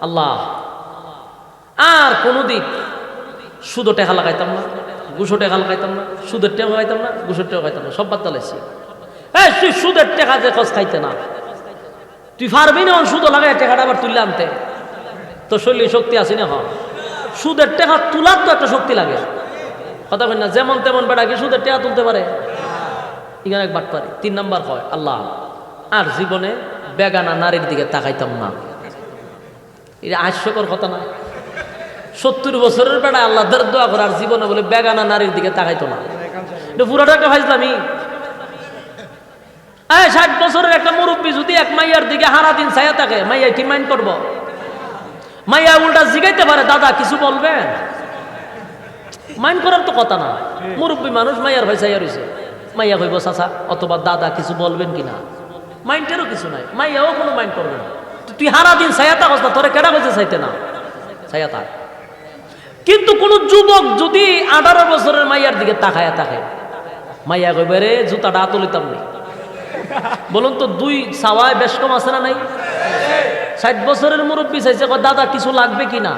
আল্লাহ আর কোনোদিন সুদো টেকা লাগাইতাম না, ঘুষো টেকা লাগাইতাম না, সুদের টেকা খাইতাম না, ঘুষের টেকা খাইতাম না, সব বাদ দালাইছি। এই তুই সুদের টেকা যে খোঁজ খাইতে না, তুই পারবি না সুদো লাগাই টেকাটা আবার তুললে আনতে? তোর শরীরে শক্তি আছে না? হয় সুদের টেকা তোলার তো একটা শক্তি লাগে, কথা বলেন না? যেমন তেমন বেটা কি সুদের টেকা তুলতে পারে? এখানে এক বাটপারি। 3 নাম্বার হয় আল্লাহ আর জীবনে বেগানা নারীর দিকে তাকাইতাম না। এটা হাস্যকর কথা না? 70 বছরের বেটা আল্লাহ দোয়া করে আর জীবনে বলে বেগানা নারীর দিকে তাকাইতো না। এটা পুরোটা একটা ফাইজলামি। 60 বছরের একটা মুরব্বী যদি এক মাইয়ার দিকে হারা দিন ছায়া থাকে, মাইয়া কি মাইন্ড করবো? মাইয়া উল্টা জিগাইতে পারে দাদা কিছু বলবেন? মাইন্ড করার তো কথা না। মুরব্বী মানুষ মাইয়ার ভাই ছাইয়া রয়েছে, মাইয়া কইব চাচা অথবা দাদা কিছু বলবেন কিনা? মাইন্ডেরও কিছু নাই, মাইয়াও কোনো মাইন্ড করবে না। তুই হারা দিন ছায়া থাকস না, তোরে কেডা কইছে চাইতে না? ছায়া থাক। কিন্তু কোন যুবক যদি 18 বছরের মাইয়ার দিকে তাকায় মাইয়া কইবে রে জুতাটা আতলিতাম নেই। বলুন তো 2 সাওয়ায় বেশ কম আছে না নাই? 60 বছরের মুরব্বী চাইছে দাদা কিছু লাগবে কিনা,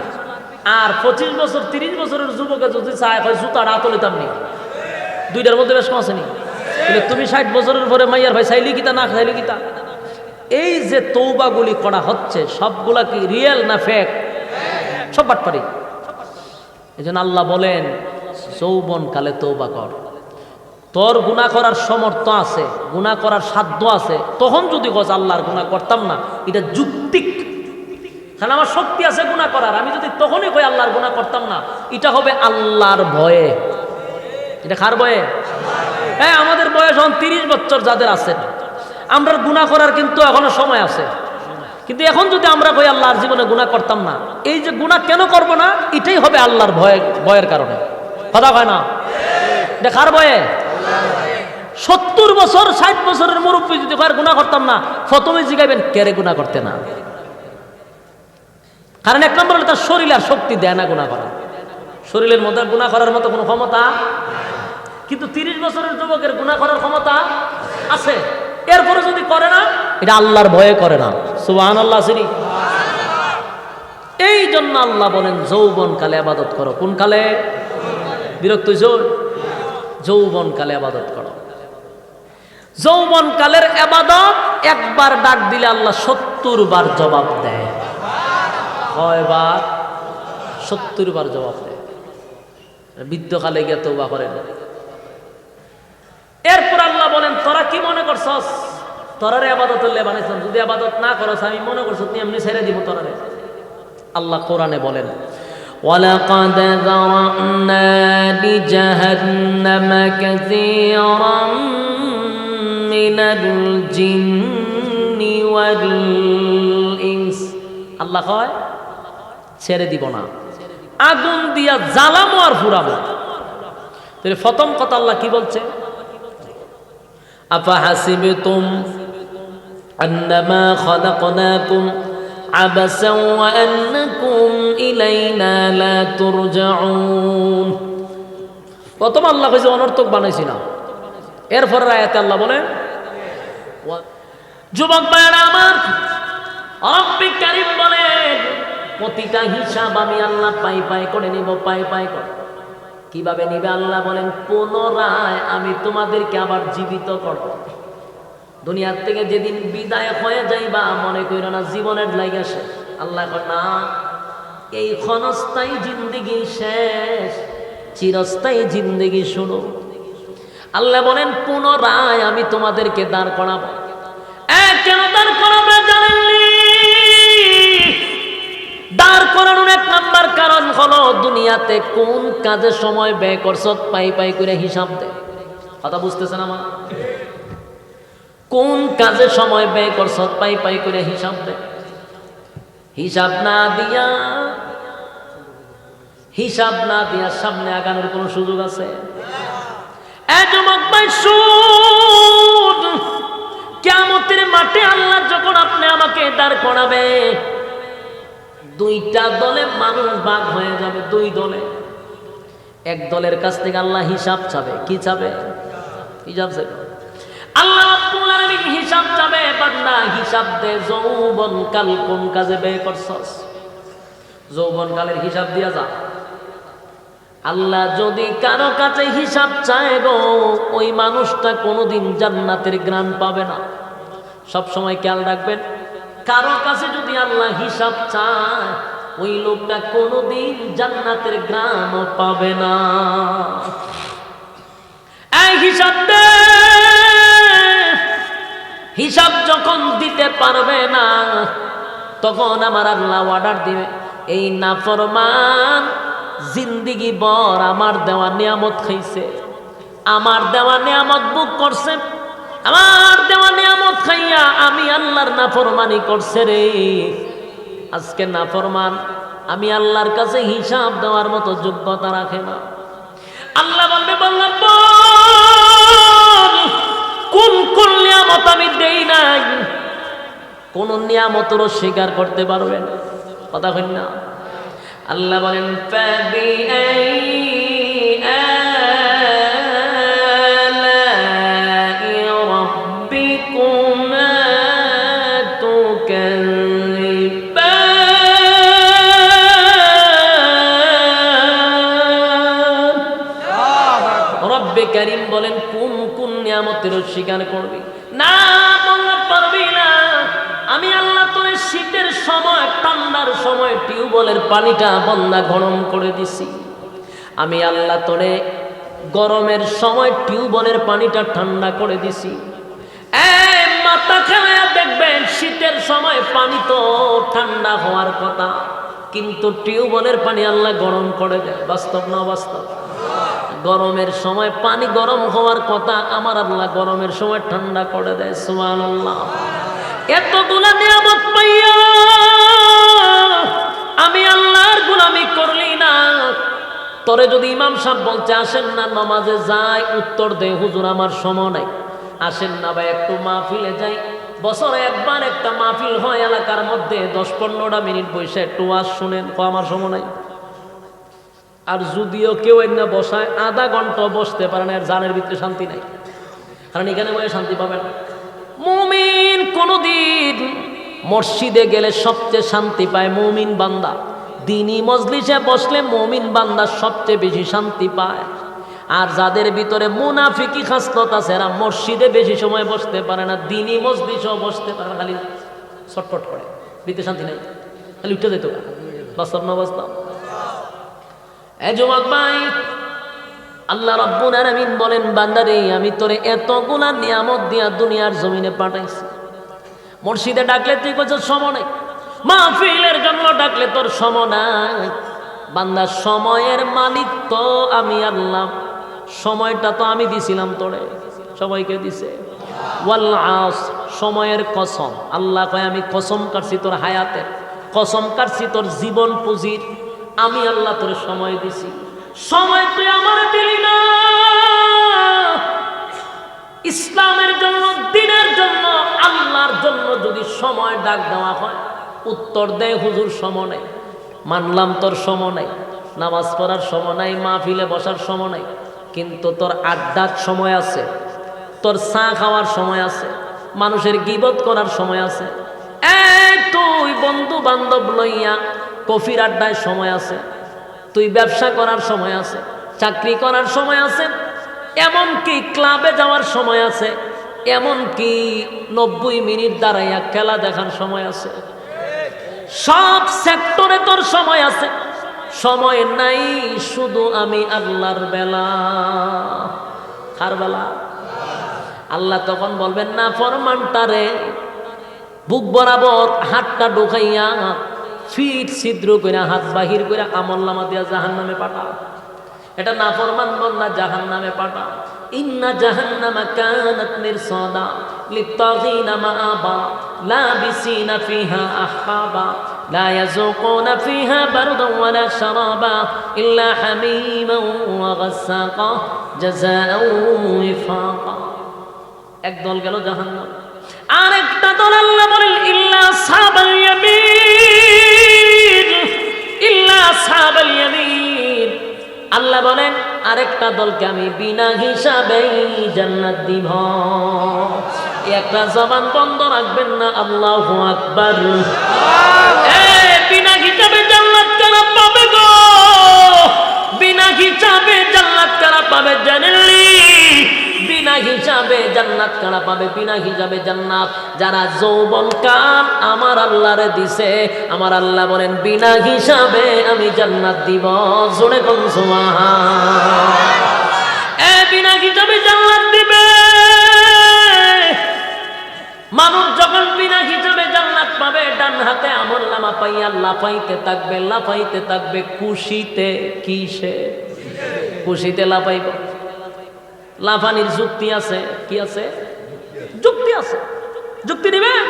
আর 25 বছর 30 বছরের যুবকে যদি চায় জুতাটা আতলিতাম নেই, 2টার মধ্যে বেশ কম আছে নি? তুমি 60 বছরের পরে মাইয়ার ভাই চাইলি কিতা না চাইলি কিতা? এই যে তৌবাগুলি করা হচ্ছে সবগুলা কি রিয়েল না ফেক? সব বাটপারি। এই জন্য আল্লাহ বলেন যৌবন কালে তৌবা কর। তোর গুনাহ করার সমর্থ আছে, গুনাহ করার সাধ্য আছে, তখন যদি গজ আল্লাহর গুনাহ করতাম না, এটা যুক্তিক। কারণ আমার শক্তি আছে গুনাহ করার, আমি যদি তখনই কই আল্লাহর গুনাহ করতাম না, এটা হবে আল্লাহর ভয়ে। এটা কার ভয়ে? হ্যাঁ, আমাদের বয়স এখন 30 বছর যাদের আছে, আমরা গুনাহ করার কিন্তু এখনো সময় আছে। কিন্তু এখন যদি আমরা কই আল্লাহর জীবনে গুনাহ করতাম না, এই যে গুনাহ কেন করব না, এটাই হবে আল্লাহর ভয়ের কারণে। কথা কয় না? এটা কার ভয়ে? 70 বছর 60 বছরের মুরব্বী যদি কয় গুনাহ করতাম না, প্রথমে জিগাইবেন কেরে গুনাহ করতে না। কারণ এক নম্বর হলো তার শরীর আর শক্তি দেয় না গুনাহ করা। শরীরের মধ্যে গুনাহ করার মতো কোনো ক্ষমতা, কিন্তু 30 বছরের যুবকের গুনাহ করার ক্ষমতা আছে। এরপরে যদি করে না, এটা আল্লাহর ভয়ে করে না। সুবহানাল্লাহ। এই জন্য আল্লাহ বলেন যৌবন কালে ইবাদত করো। কোন কালে? বিরক্ত হইছো? যৌবন কালে ইবাদত করো। যৌবন কালের ইবাদত একবার ডাক দিলে আল্লাহ 70 বার জবাব দেয়। কয়বার? 70 বার জবাব দেয়। বৃদ্ধকালে গিয়ে তওবা করেন। এরপর আল্লাহ বলেন তোরা কি মনে করছস? তোরারে ইবাদত করলে বানাইছ, যদি ইবাদত না করস আমি মনে করছ তুই এমনি ছেড়ে দিব তোরারে। আল্লাহ কোরআনে বলেন ওয়ালাকাদ যারানা লিজাহান্নামা কাসীরাম মিনাল জিন্নি ওয়াল ইনস। আল্লাহ কয় ছেড়ে দিব না, আগুন দিয়া জ্বালামো আর ফুরাবো। তাহলে প্রথম কথা আল্লাহ কি বলছে? আফাহাসিবতুম আন্নামা খালাকনাকুম আবাসান ওয়া আন্নাকুম ইলাইনা লা তুরজাউন। প্রথম আল্লাহ কইছে অনর্থক বানাইছি না। এরপরের আয়াতে আল্লাহ বলেন যুবক ভাইরা আমার, রব্বি কারীম বলেন প্রতিটা হিসাব আমি আল্লাহ পাই পাই করে নিব, পাই পাই করে। কিভাবে নিবে? আল্লাহ বলেন পুনরায় আমি তোমাদেরকে আবার জীবিত করব। দুনিয়ার থেকে যেদিন বিদায় হয়ে যাইবা মনে কইরো না জীবনের লাইগা শেষ। আল্লাহ কয় না, এই ক্ষণস্থায়ী জিন্দেগি শেষ, চিরস্থায়ী জিন্দেগি শুরু। আল্লাহ বলেন পুনরায় আমি তোমাদেরকে দাঁড় করাবো। কেন দাঁড় করাবে জানেননি? দাঁড় করানোর এক নাম্বার কারণ হলো দুনিয়াতে কোন কাজে সময় ব্যয় করছ পাই পাই করে হিসাব দে। কথা বুঝতেছেন আমার? কোন কাজে সময় ব্যয় করছ পাই পাই করে হিসাব দে। হিসাব না দিয়া সামনে আগানোর কোন সুযোগ আছে? যুবক ভাই শুন, কিয়ামতের মাঠে আল্লাহ যখন আপনি আমাকে দাঁড় করাবে, দুইটা দলে মানুষ ভাগ হয়ে যাবে। দুই দলে, এক দলের কাছ থেকে আল্লাহ হিসাব চাবে। কি চাবে? হিসাব চাবে। আল্লাহ রাব্বুল আলামিন হিসাব চাবে। বান্দা হিসাব দে, যৌবন কাল কোন কাজে ব্যয় করছস? যৌবন কালের হিসাব দিয়া যা। আল্লাহ যদি কারো কাছে হিসাব চায় গো, ওই মানুষটা কোনোদিন জান্নাতের ঘ্রাণ পাবে না। সব সময় খেয়াল রাখবেন, কারো কাছে যদি আল্লাহ হিসাব চায়, ওই লোকটা কোনোদিন জান্নাতের ঘ্রাণও পাবে না। এই হিসাব দে। হিসাব যখন দিতে পারবে না, তখন আমার আল্লাহ অর্ডার দিবে, এই নাফরমান জিন্দিগি ভর আমার দেওয়া নিয়ামত খাইছে, আমার দেওয়া নিয়ামত ভোগ করছে, আমার দেওয়া নিয়ামত খাইয়া আমি আল্লাহর নাফরমানি করছে রে। আজকে নাফরমান আমি আল্লাহর কাছে হিসাব দেওয়ার মতো যোগ্যতা রাখে না। আল্লাহ বলবে বললাম কোন কোন নিয়ামত আমি দেই নাই, কোন নিয়ামতের স্বীকার করতে পারবেন? কথা কই না। আল্লাহ বলেন রব্বে কারীম বলেন কোন কোন কোন নিয়ামতের স্বীকার করবি? না বললে পারবি না। আমি আল্লাহ তোরে শীতের সময় ঠান্ডার সময় টিউবওয়েলের পানিটা বন্ধা গরম করে দিছি। আমি আল্লাহ তোরে গরমের সময় টিউবওয়েলের পানিটা ঠান্ডা করে দিছি। মাথা খেলায়া দেখবেন শীতের সময় পানি তো ঠান্ডা হওয়ার কথা, কিন্তু টিউবওয়েলের পানি আল্লাহ গরম করে দেয়। বাস্তব না বাস্তব? গরমের সময় পানি গরম হওয়ার কথা, আমার আল্লাহ গরমের সময় ঠান্ডা করে দেয়। সুবহানাল্লাহ। এতগুলা নিয়ামত পাইয়া আমি আল্লাহর গোলামি করলি না। তোরে যদি ইমাম সাহেব বলতে আসেন না নামাজে যাই, উত্তর দে হুজুর আমার সময় নাই। আসেন না ভাই একটু মাহফিলে যাই। বছরে একবার একটা মাহফিল হয় এলাকার মধ্যে, 10-15টা মিনিট বসে একটু ওয়াজ শুনেন, আমার সময় নাই। আর যদিও কেউ না বসায়, আধা ঘন্টা বসতে পারে না, আর জানের ভিতরে শান্তি নাই। কারণ এখানে বসে শান্তি পাবেন। মুমিন কোনদিন মসজিদে গেলে সবচেয়ে শান্তি পায় মুমিন বান্দা। দ্বীনি মজলিসে বসলে মুমিন বান্দা সবচেয়ে বেশি শান্তি পায়। আর যাদের ভিতরে মুনাফিকি খাসলত আছে, এরা মসজিদে বেশি সময় বসতে পারে না, দ্বীনি মজলিসেও বসতে পারে না, খালি ছটফট করে, ভিতরে শান্তি নাই, খালি উঠে যেত। বাস্তব না বাস্তব? যুবক ভাই, আল্লাহ রাব্বুল আলামিন বলেন, বান্দারে আমি তোরে এতগুলা নিয়ামত দিয়া দুনিয়ার জমিনে পাঠাইছি। মসজিদে ডাকলে তুই বলছিস সময় নাই, মাহফিলের জন্য ডাকলে তোর সময় নাই। বান্দা সময়ের মালিক তো আমি আল্লাহ, সময়টা তো আমি দিছিলাম তোরে, সবাইকে দিছে। ওয়াল আসর, সময়ের কসম, আল্লাহ কয় আমি কসম কাটছি তোর হায়াতের, কসম কাটছি তোর জীবন পুঁজির, আমি আল্লাহ তোরে সময় দিছি। সময় তুই আমার দিলি না। ইসলামের জন্য, দ্বীনের জন্য, আল্লাহর জন্য যদি সময় ডাক দেওয়া হয়, উত্তর দেয় হুজুর সময় নাই। মানলাম তোর সময় নাই, নামাজ পড়ার সময় নাই, মাহফিলে বসার সময় নাই, কিন্তু তোর আড্ডার সময় আছে, তোর চা খাওয়ার সময় আছে, মানুষের গীবত করার সময় আছে। তুই বন্ধু বান্ধব লইয়া কফির আড্ডায় সময় আছে, তুই ব্যবসা করার সময় আছে, চাকরি করার সময় আছে, এমনকি ক্লাবে যাওয়ার সময় আছে, এমনকি 90 মিনিট দাঁড়াইয়া খেলা দেখার সময় আছে। সব সেক্টরে তোর সময় আছে। সময় নাই শুধু আমি আল্লাহর বেলা। কার বেলা? আল্লাহ তখন বলবেন না ফরমানটারে বুক বরাবর হাতটা ঢুকাইয়া ফিট ছিদ্র করে হাত বাহির করে আমলনামা দিয়া জাহান্নামে পাঠাও। এটা না ফরমান বন্না জাহান্নামে পাঠাও। ইন্না জাহান্নামা কানাত মিরসাদা লিত্তাগিনা মাআবা লাবিসিনা ফিহা আহকাবা লা ইয়াযুকুনা ফিহা বারদান ওয়ালা শারাবা ইল্লা হামীমান ওয়া গাসসাকা জাযাআও ওয়িফাকা। একদল গেল জাহান্নাম, আরেকটা দল আল্লাহ বলেন ইল্লা আসহাবাল ইয়ামিন, ইল্লা আসহাবাল ইয়ামিন। আল্লাহ বলেন আরেকটা দলকে আমি বিনা হিসাবেই জান্নাত দিব। একটা জবান বন্ধ রাখবেন না, আল্লাহু আকবার। বিনা হিসাবে জান্নাত কারা পাবে গো? বিনা হিসাবে জান্নাত কারা পাবে জানেননি? বিনা হিসাবে জান্নাত কারা পাবে? বিনা হিসাবে জান্নাত যারা যৌবন কাল আমার আল্লাহরে দিছে, আমার আল্লাহ বলেন বিনা হিসাবে আমি জান্নাত দিব। জোরে কোন সুবহান। বিনা হিসাবে জান্নাত দিবে মানুষ। যখন বিনা হিসাবে জান্নাত পাবে, ডান হাতে আমলনামা পাইয়া লাফাইতে থাকবে, লাফাইতে থাকবে খুশিতে। কিসে? খুশিতে লাফাইব। লাফানির যুক্তি আছে। কি আছে? যুক্তি আছে। যুক্তি দিবেন।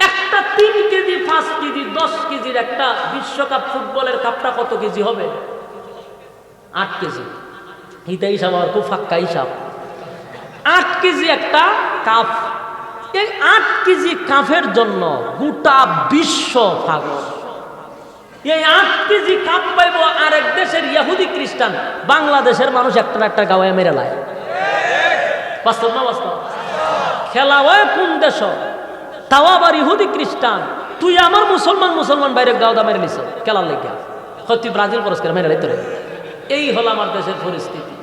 একটা 3 কেজি 5 কেজি 10 কেজির একটা বিশ্বকাপ ফুটবলের কাপটা কত কেজি হবে? 8 কেজি। এটা হিসাব আমার খুব ফাক্কা হিসাব। 8 কেজি একটা কাপ। এই 8 কেজি কাপের জন্য গোটা বিশ্ব পাগল। এই 8 কেজি কাপ পাইব আরেক দেশের ইহুদি খ্রিস্টান, বাংলাদেশের মানুষ একটা গাওয়ায় মেরে লায়। বাস্তব না বাস্তব? খেলা হয় কোন দেশ, তাও আবার ইহুদি খ্রিস্টান। তুই আমার মুসলমান বাইরে গাওদা মেরে নিছ খেলার লেগে, তুই ব্রাজিল পুরস্কার মেরে লাইতে। এই হলো আমার দেশের পরিস্থিতি।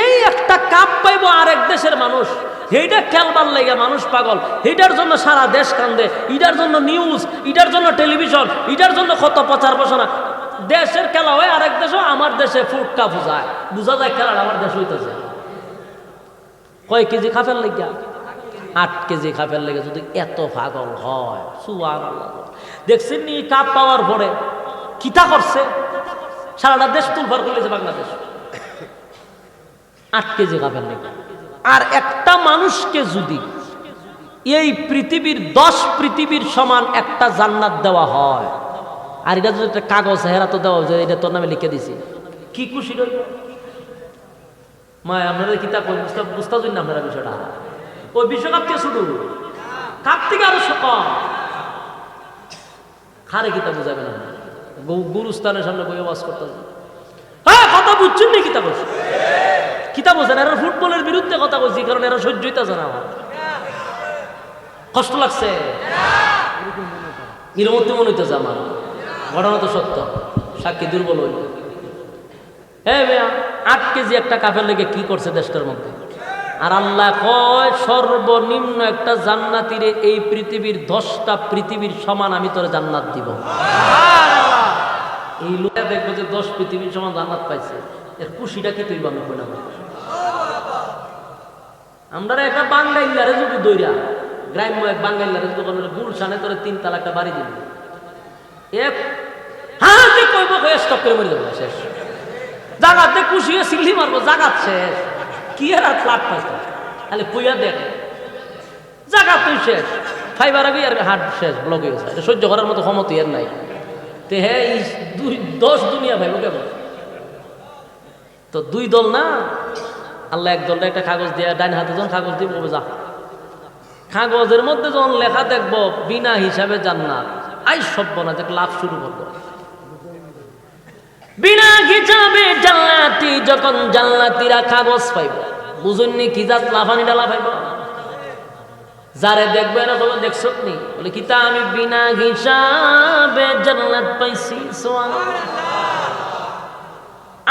এই একটা কাপ পাইব আরেক দেশের মানুষ, এইটা খেলবার লেগে মানুষ পাগল, এইটার জন্য সারা দেশ কান্দে, এটার জন্য নিউজ, এটার জন্য টেলিভিশন, এটার জন্য কত প্রচার প্রসারণা। দেশের খেলা হয় আরেক দেশও, আমার দেশে ফুট কাপ যায়, বোঝা যায় খেলাটা আমার দেশ হইতেছে। কয় কেজি খাফের লেগে? 8 কেজি খাফের লেগে যদি এত পাগল হয়, সুবহানাল্লাহ। দেখছেন নি কাপ পাওয়ার পরে কিতা করছে, সারাটা দেশ তুলফার করলেছে বাংলাদেশ 8 কেজি খাফের লেগে। আর একটা মানুষকে যদি এই পৃথিবীর 10 পৃথিবীর সমান একটা জান্নাত দেওয়া হয়, আর এটা যদি একটা কাগজ হেরা তো দেওয়া যায়, এটা তোর নামে লিখে দিছি, কি খুশি রইল মা। আপনারা কিতাব বুঝতে না আপনারা বিষয়টা, ওই বিশ্বকাপ থেকে শুধু কাপ থেকে আরো কম খারে কিতাব বুঝাবে না, গুরুস্থানের সামনে বই ওয়াজ করতে। হ্যাঁ কথা বুঝছেন নি কিতাব, কিতাব বোঝেন। এরা ফুটবলের বিরুদ্ধে কথা বলছি, কারণ এরা সহ্য হইতেছে না, আমার কষ্ট লাগছে, এর মধ্যে মনে হইতেছে আমার। ঘটনা তো সত্য, সাক্ষী দুর্বল হইল। হ্যাঁ ভাইয়া, 8 কেজি একটা কাফের লেগে কি করছে দেশটার মধ্যে। আর আল্লাহ কয় সর্বনিম্ন একটা জান্নাতিরে এই পৃথিবীর 10টা পৃথিবীর সমান আমি তোর জান্নাত দিব। এই লোকে দেখবো যে 10 পৃথিবীর সমান জান্নাত পাইছে, এর খুশিটা কি তুই আমি কই না। আমরা একটা বাঙ্গাইলারে যদি দইরা, গ্রাম্য এক বাঙ্গাইলারে যদি গুলশানে তোর 3 তালা একটা বাড়ি দিল, এক হাতে কইব স্টপ করে মরে যাবো, শেষ। জাগাতে খুশি হয়ে সিল্লি মারবো, জাগাত শেষ। কি আর ফ্ল্যাট পাইছে তাহলে পুইয়া দেখ, জাগা তুই শেষ, ফাইবার আগে আর হাট শেষ, ব্লক হয়ে গেছে। সহ্য করার মতো ক্ষমতা এর নাই। তে হ্যাঁ 10 দুনিয়া ভাইব কেমন? তো 2 দল না, আল্লাহ এক দলটা একটা কাগজ দিয়ে, ডাইন হাতে যখন কাগজ দিব যা, কাগজের মধ্যে যখন লেখা দেখবো বিনা হিসাবে জান্নাত, আই সব না দেখ লাভ শুরু করবো। বিনা হিসাবে জান্নাতি, যখন জান্নাতিরা কাগজ পাইব, বুঝুননি কি জাত লাফানি ডালা পাইব। যারে দেখবে না তবে দেখছো নি বলে কিতা আমি বিনা হিসাবে জান্নাত পাইছি। সুবহানাল্লাহ।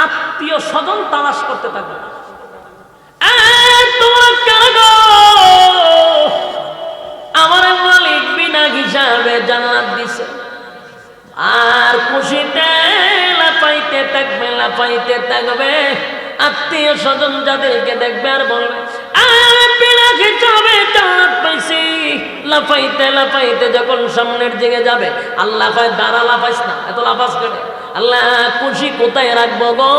আত্মীয় স্বজন তালাশ করতে থাকবে, তোমার কাগো আমার মালিক বিনা হিসাবে জান্নাত দিছে। আর খুশিতে লাফাইতে থাকবে, লাফাইতে থাকবে। আত্মীয় স্বজন যাদেরকে দেখবে আর বলবে বিনা হিসাবে জান্নাত পাইছি। লাফাইতে লাফাইতে যখন সামনের দিকে যাবে, আল্লাহ কয় দাঁড়া, লাফাইস না, এত লাফাস করে। আল্লাহ খুশি কোথায় রাখবো গো?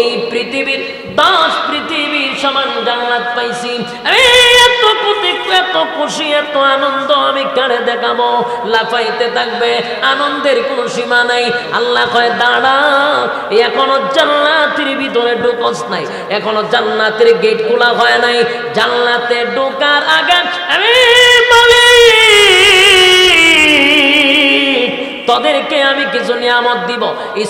এই পৃথিবীর 10 পৃথিবীর সমান জান্নাত পাইছি। এত খুশি, এত আনন্দ আমি কারে দেখাবো? লাফাইতে থাকবে, আনন্দের কোনো সীমা নাই। আল্লাহ কয় দাঁড়া, এখনো জান্নাতের ভিতরে ঢুকস নাই, এখনো জান্নাতের গেট খোলা হয় নাই। জান্নাতে ঢোকার আগে আমি বলি তোদেরকে আমি কিছু নিয়ামত দিব,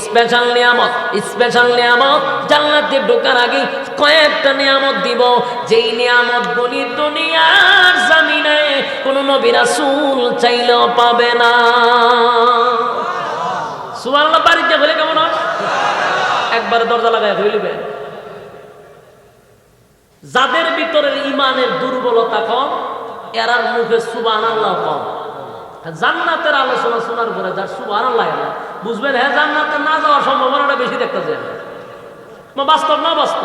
স্পেশাল নিয়ামত, স্পেশাল নিয়ামত। জান্নাতে ঢোকার আগে কয়েকটা নিয়ামত দিব, যেই নিয়ামত গুলি দুনিয়ার জমিনে কোন নবী রাসূল চাইলেও পাবে না। সুবহানাল্লাহ। বাড়িতে হলে কেমন হয়? একবার দরজা লাগায় হইলিবে। যাদের ভিতরে ইমানের দুর্বলতা কম, এরার মুখে সুবহানাল্লাহ কম। জান্নাতের আলোচনা শোনার পরে যার সুবহানাল্লাহ বুঝবেন, হ্যাঁ জান্নাতে না যাওয়ার সম্ভাবনাটা বেশি দেখতেছে। বাস্তব না বাস্তব?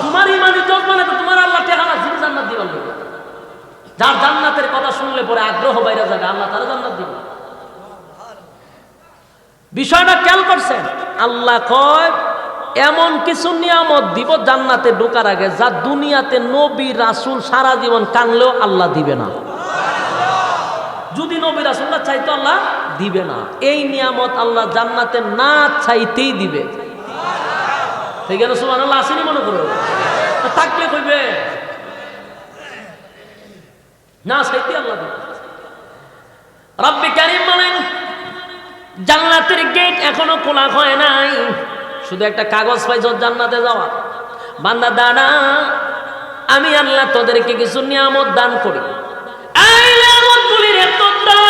তোমার ইমানি জজ মানে তো তোমার আল্লাহ টেহানা যিনি জান্নাত দিবেন। যার জান্নাতের কথা শুনলে পরে আগ্রহ বাইরে যাবে, আল্লাহ তারা জান্নাত দিবেন। বিষয়টা খেয়াল করছেন? আল্লাহ কয় এমন কিছু নিয়ামত দিব জান্নাতে ঢোকার আগে, যা দুনিয়াতে নবী রাসূল সারা জীবন কানলেও আল্লাহ দিবে না। যদি নবী রাসূলরা চাইতো আল্লাহ দিবে না। এই নিয়ামত আল্লাহ জান্নাতে না চাইতেই দিবে। ঠিক আছে? সুবহানাল্লাহ। আসেনি মনে করো, থাকলে কইবে না চাইতে আল্লাহ দিবে। রব্বে কারীম বলেন জান্নাতের গেট এখনো খোলা হয় নাই, শুধু একটা কাগজ পাইছ জান্নাতে যাওয়া। বান্দা দাঁড়া, আমি আল্লাহ তোদেরকে কিছু নিয়ামত দান করি। এই নিয়ামতগুলির এত দাম,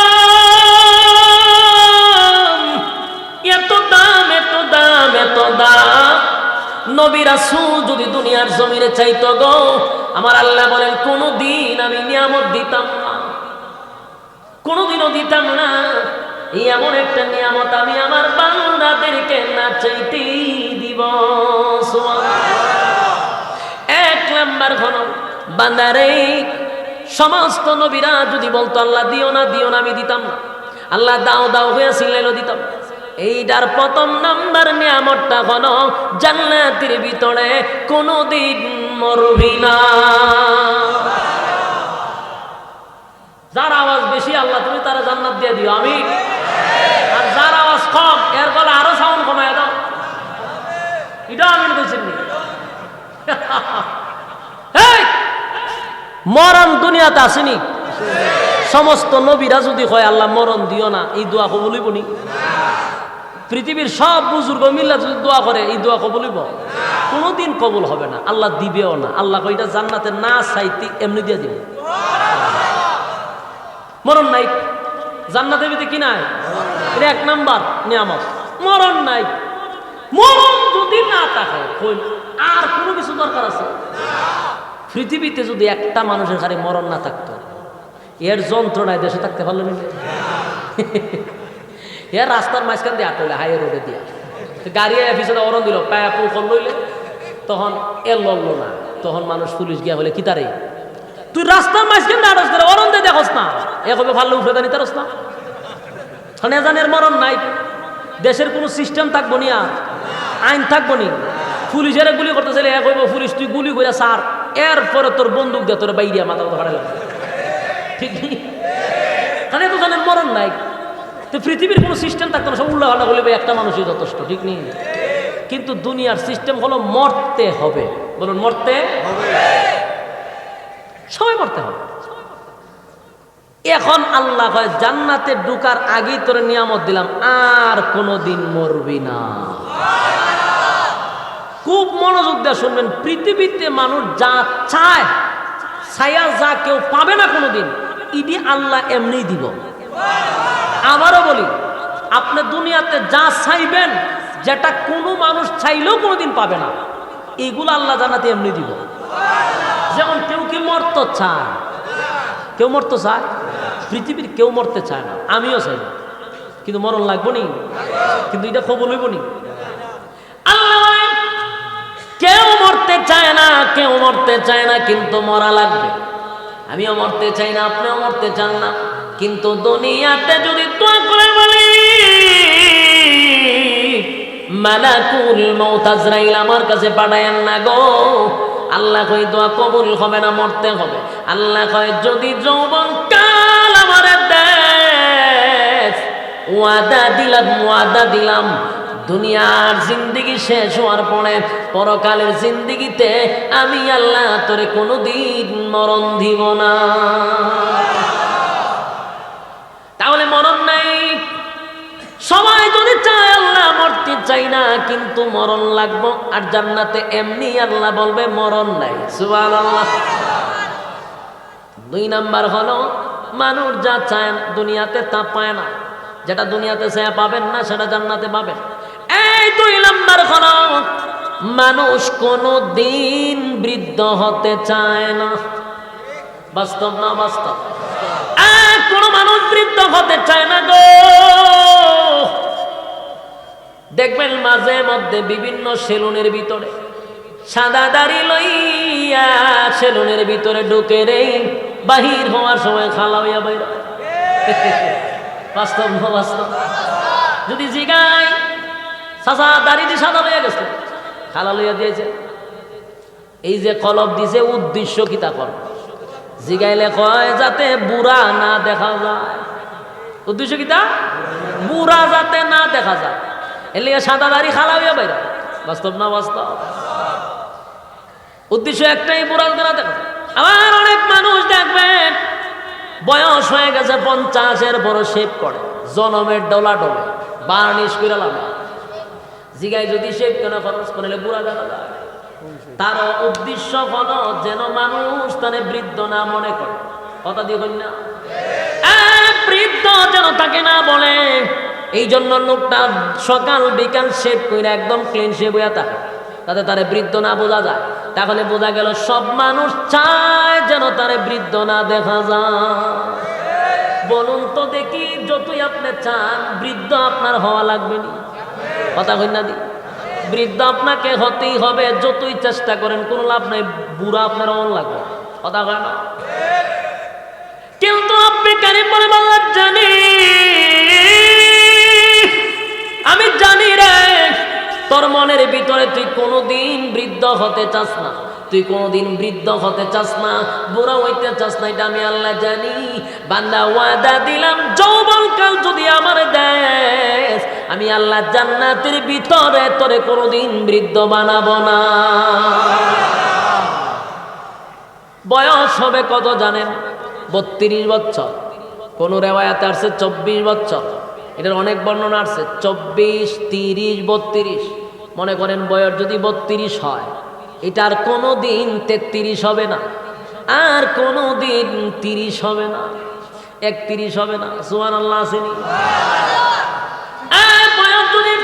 এত দাম, এত দাম, এত দাম। নবী রাসূল যদি দুনিয়ার জমিনে চাইতো গো, আমার আল্লাহ বলেন কোনদিন আমি নিয়ামত দিতাম না, কোনদিনও দিতাম না। এই এমন একটা নিয়ামত আমি আমার বান্দাদেরকে না চাইতেই দিব। এক নাম্বার হলো বান্দারে, সমস্ত নবীরা যদি বলতো আল্লাহ দিও না দিও না, আমি দিতাম না। আল্লাহ দাও দাও হয়ে সিলাইলো, দিতাম। এইটার প্রথম নাম্বার নিয়ামতটা হলো জান্নাতের ভিতরে কোনদিন মরবি না। যার আওয়াজ বেশি আল্লাহ তুমি তারা জান্নাত দিয়ে দিও, আমি। আর যার আওয়াজ কম এর গলা আরো সাউন্ড কমায় দাও, এটা আমি বলছি। মরণ দুনিয়াতে আসেনি। সমস্ত নবীরা যদি হয় আল্লাহ মরণ দিও না, এই দোয়া কবুল হইব নি? পৃথিবীর সব বুজুর্গ মিল্লা যদি দোয়া করে এই দোয়া কবুল হইব? কোনোদিন কবুল হবে না, আল্লাহ দিবেও না। আল্লাহ কইটা জান্নাতে না চাইতে এমনি দিয়ে দিবে। মরণ নাই জান্নাতের ভিতরে, কি নাই? এটা এক নাম্বার নিয়ামত, মরণ নাই। মরণ যদি না থাকে আর কোনো কিছু দরকার আছে? পৃথিবীতে যদি একটা মানুষের খালি মরণ না থাকতো, এর যন্ত্রণায় দেশে থাকতে পারলো না। এর রাস্তার মাঝখান দিয়ে আটলে হাইয়ে রোডে দিয়া গাড়ি পিছনে অরণ দিল, পায়া পুল লইলে তখন এর লড়লো না। তখন মানুষ পুলিশ গিয়া বলে কি তারে তুই রাস্তার মাঝখান দিয়ে আটস করে অরণ দিয়ে দেখস না, এ কবে ভালো উঠে দানি তারস না। জানের মরণ নাই। দেশের কোনো সিস্টেম থাকবো নি, আর আইন থাকবো নি। পুলিশের গুলি করতে চাইলে এক হইব, পুলিশ তুই গুলি করে সার, এরপরে তোর বন্দুক দিয়ে তোর বাইরিয়া মাথা কথা ফাড়াইল, ঠিক নেই? কারণ এত জানের মরণ নাই। তো পৃথিবীর কোনো সিস্টেম থাকতো না, সব উল্লা হাল্লা বলে একটা মানুষই যথেষ্ট, ঠিক নেই? কিন্তু দুনিয়ার সিস্টেম হলো মরতে হবে। বলুন মরতে হবে, সবাই মরতে হবে। এখন আল্লাহ হয় জান্নাতে ঢুকার আগেই তোর নিয়ামত দিলাম, আর কোনোদিন মরবি না। খুব মনোযোগ দিয়ে শুনবেন, পৃথিবীতে মানুষ যা চায় ছায়া যা কেউ পাবে না কোনোদিন, ইডি আল্লাহ এমনি দিব। আবারও বলি, আপনি দুনিয়াতে যা চাইবেন, যেটা কোনো মানুষ চাইলেও কোনোদিন পাবে না, এইগুলো আল্লাহ জান্নাতে এমনি দিব। যেমন কেউ কি মরতে চায়? কেউ মরতে চায়? পৃথিবীর কেউ মরতে চায় না, আমিও চাই না, কিন্তু মরণ লাগবো নি? কিন্তু এটা খবর লইব নি? আল্লাহ কেউ মরতে চায় না, কেউ মরতে চায় না, কিন্তু মরা লাগবে। আমিও মরতে চাই না, আপনিও মরতে চান না, কিন্তু দুনিয়াতে যদি দোয়া করে বলি মালাকুল মউত আজরাইল আমার কাছে পাঠায়েন না গো, আল্লাহ কই দোয়া কবুল হবে না, মরতে হবে। আল্লাহ কয় যদি যৌবন কাল আমার দেশ, ওয়াদা দিলাম, ওয়াদা দিলাম, দুনিয়ার জিন্দেগি শেষ হওয়ার পরে পরকালের জিন্দেগিতে আমি আল্লাহ তোরে কোনোদিন মরণ দিব না। তাহলে মরণ নাই। সবাই যদি চায় আল্লাহ মরতে চাই না, কিন্তু মরণ লাগবো। আর জান্নাতে এমনি আল্লাহ বলবে মরণ নাই। সুবহানাল্লাহ। দুই নাম্বার হলো মানুষ যা চায় দুনিয়াতে তা পায় না, যেটা দুনিয়াতে চায় পাবেন না সেটা জান্নাতে পাবেন। এই দুই নাম্বার হলো মানুষ কোনো দিন বৃদ্ধ হতে চায় না। বাস্তব না বাস্তব? কোন মানুষ বৃদ্ধ হতে চায় না গো। দেখবেন মাঝে মধ্যে বিভিন্ন সেলুনের ভিতরে সাদা দাড়ি লইয়া সেলুনের ভিতরে ঢুকে রে, বাহির হওয়ার সময় খালা হইয়া বাইর। বাস্তব না বাস্তব? যদি জিগাই সাদা দাড়ি দিয়ে সাদা লইয়া গেছে, খালা লইয়া দিয়েছে, এই যে কলব দিছে উদ্দেশ্য কি তা কর? জিগাইলে কয় যাতে বুড়া না দেখা যায়। উদ্দেশ্য কি তা? বুড়া যাতে না দেখা যায়, এর লিগে সাদা দাড়ি খালা হইয়া বাইরা। বাস্তব না বাস্তব? উদ্দেশ্য একটাই, বুড়া যাতে না দেখা যায়। আবার অনেক মানুষ দেখবেন বয়স হয়ে গেছে 50-এর বড় শেভ করে, জনমের ডলা ডলে বার্নিশ করে লাগায়। জিগাই যদি শেভ কেন খরচ করলে বুড়া দেখা যায়? তার উদ্দেশ্য হলো যেন মানুষ তারে বৃদ্ধ না মনে করে। কথা দিয়ে কই না? বৃদ্ধ যেন তাকে না বলে, এই জন্য লোকটা সকাল বিকাল শেভ করে একদম ক্লিন শেভ হইয়া থাকে। তাতে তারে বৃদ্ধ না বোঝা যায়। তাহলে বোঝা গেল সব মানুষ চায় যেন তারে বৃদ্ধ না দেখা যায়। বলুন তো দেখি, যতই আপনি চান বৃদ্ধ আপনার হওয়া লাগবে না? কথা কই না দি? বৃদ্ধ আপনাকে হতেই হবে, যতই চেষ্টা করেন কোনো লাভ নাই, বুড়া আপনার অন লাগবে। কথা কয় না? কিন্তু আপনি কারিম বলে বলা জানি, আমি জানি রে তোর মনের ভিতরে তুই কোনোদিন বৃদ্ধ হতে চাস না, তুই কোনোদিন বৃদ্ধ হতে চাস না, বুড়া হইতে চাস না, এটা আমি আল্লাহ জানি। বান্দা ওয়াদা দিলাম যৌবনকাল যদি আমার দেশ, আমি আল্লাহ জান্নাতের ভিতরে তোরে কোনোদিন বৃদ্ধ বানাবো না। বয়স হবে কত জানেন? 32 বছর। কোন রেওয়ায়াতে আসছে 24 বছর, এটার অনেক বর্ণনা আসছে 24, 30, 32। মনে করেন বয়স যদি 32 হয়, এটার কোনো দিন 33 হবে না, আর কোনো দিন 30 হবে না, 31 হবে না। সুবহানাল্লাহ আসেনি? বয়স যদি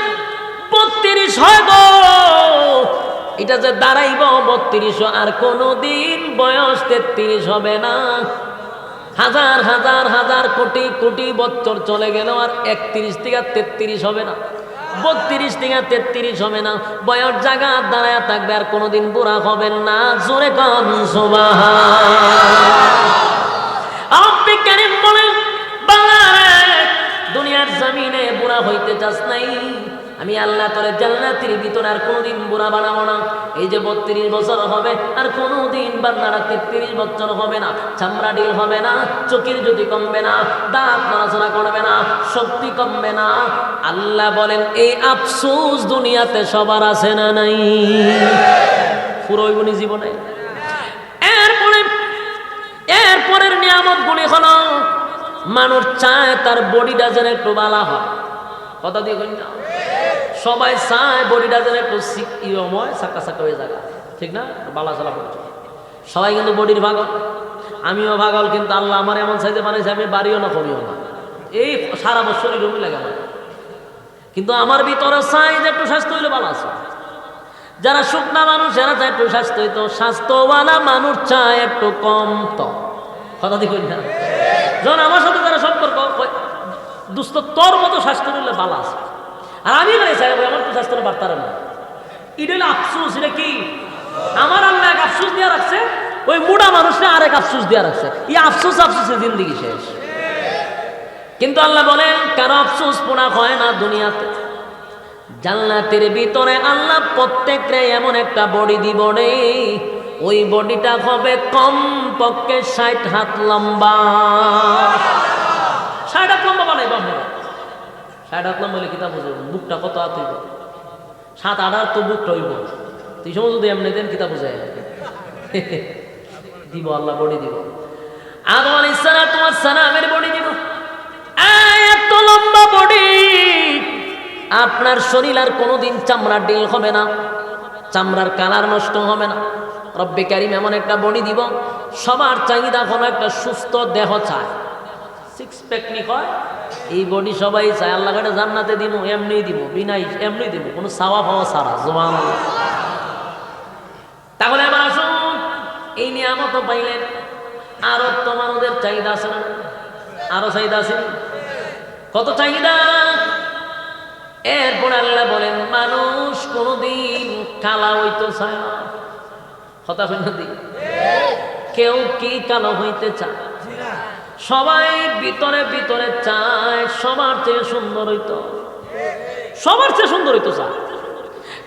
32 হয় গো, এটা যে দাঁড়াইব 32, আর কোনো দিন বয়স 33 হবে না। হাজার হাজার হাজার কোটি কোটি বছর চলে গেল, আর 31 থেকে 33 হবে না, 32 থেকে 33 হবে না। বয়স জায়গা দাঁড়ায় থাকবে, আর কোনোদিন বুড়া হবেন না। জোরে কান সুবহানাল্লাহ। আপনি কারিম বলেন বাংলারে দুনিয়ার জমিনে বুড়া হইতে চাস নাই, আমি আল্লাহ তোরে জান্নাতের ভিতরে আর কোনোদিন বুড়া বানাবো না। এই যে 32 বছর হবে, আর কোনোদিন বান্দারা 33 বছর হবে না, চামড়া ঢিল হবে না, চোখের জ্যোতি কমবে না, দাঁত নড়াচড়া করবে না, শক্তি কমবে না। আল্লাহ বলেন এই আফসোস দুনিয়াতে সবার আছে না নাই? পুরোইবনি জীবনে। এরপরের নিয়ামত গুলি হলো, মানুষ চায় তার বডিটা যেন একটু বালা হয়। কথা দিয়ে কই না? সবাই চায় বডিটা যেন একটু ইয়ময় সাক্কা সাক্কা হয়ে যায়, ঠিক না? বালা চালা করছে সবাই, কিন্তু বডির ভাগল, আমিও ভাগল। কিন্তু আল্লাহ আমার এমন চাইতে বানাইছে, আমি বাড়িও না কমিও না, এই সারা বছরই রুমি লাগে আমার। কিন্তু আমার ভিতরে চাই যে একটু স্বাস্থ্য হইলে ভালো আছে। যারা শুকনা মানুষ এরা চায় একটু স্বাস্থ্য হইতো, স্বাস্থ্যওয়ালা মানুষ চায় একটু কম। তো কথা দিয়ে কই না? যখন আমার সাথে যারা সম্পর্ক, দুস্থ তোর মতো স্বাস্থ্য হইলে ভালো আছে, আর আমি চাই আমার তো স্বাস্থ্য বার্তারে না। এটা হলো আফসোস। এটা কি? আমার আল্লাহ এক আফসোস দিয়ে রাখছে, ওই মুড়া মানুষরা আরেক আফসোস দিয়ে রাখছে। এই আফসোস আফসোসে জিন্দিগি শেষ। কিন্তু আল্লাহ বলেন কারো আফসোস পোড়া হয় না দুনিয়াতে। জান্নাতের ভিতরে আল্লাহ প্রত্যেকরে এমন একটা বডি দিব রে, ওই বডিটা হবে কম পক্ষে 60 হাত লম্বা। 60 হাত লম্বা বানাইব আপনারা? 60 হাত লম্বা হলে কিতা বুঝব? বুকটা কত হাত হইব? 7-8 হাত তো বুকটা হইব। তুই সময় যদি এমনি দেন কিতা বুঝায় দিব। আল্লাহ বডি দিব। আদম আলাইহিস সালামের বডি দিব। এত লম্বা বডি, আপনার শরীর আর কোনোদিন চামড়ার ডিল হবে না, চামড়ার কালার নষ্ট হবে না। রব্বে কারিম এমন একটা বডি দিব, সবার চাহিদা হলো একটা সুস্থ দেহ চায়, 6 প্যাক নি হয়। এই বডি সবাই চায়। আল্লাহ কাছে জান্নাতে দিব, এমনি দিব, বিনাই এমনি দিব, কোনো সাওয়া পাওয়া ছাড়া। সুবহানাল্লাহ। তাহলে এবার আসুন, এই নিয়ামত পাইলেন, আরো তো মানুষের চাহিদা আছে না? আরো চাহিদা আছে। কত চাহিদা! এরপর আল্লাহ বলেন মানুষ কোনদিন কালা হইতে চায় না। কথা শুনে দিই, কেউ কি কালো হইতে চায়? সবাই ভিতরে ভিতরে চায় সবার চেয়ে সুন্দর হইতো, সবার চেয়ে সুন্দর হইতো চায়।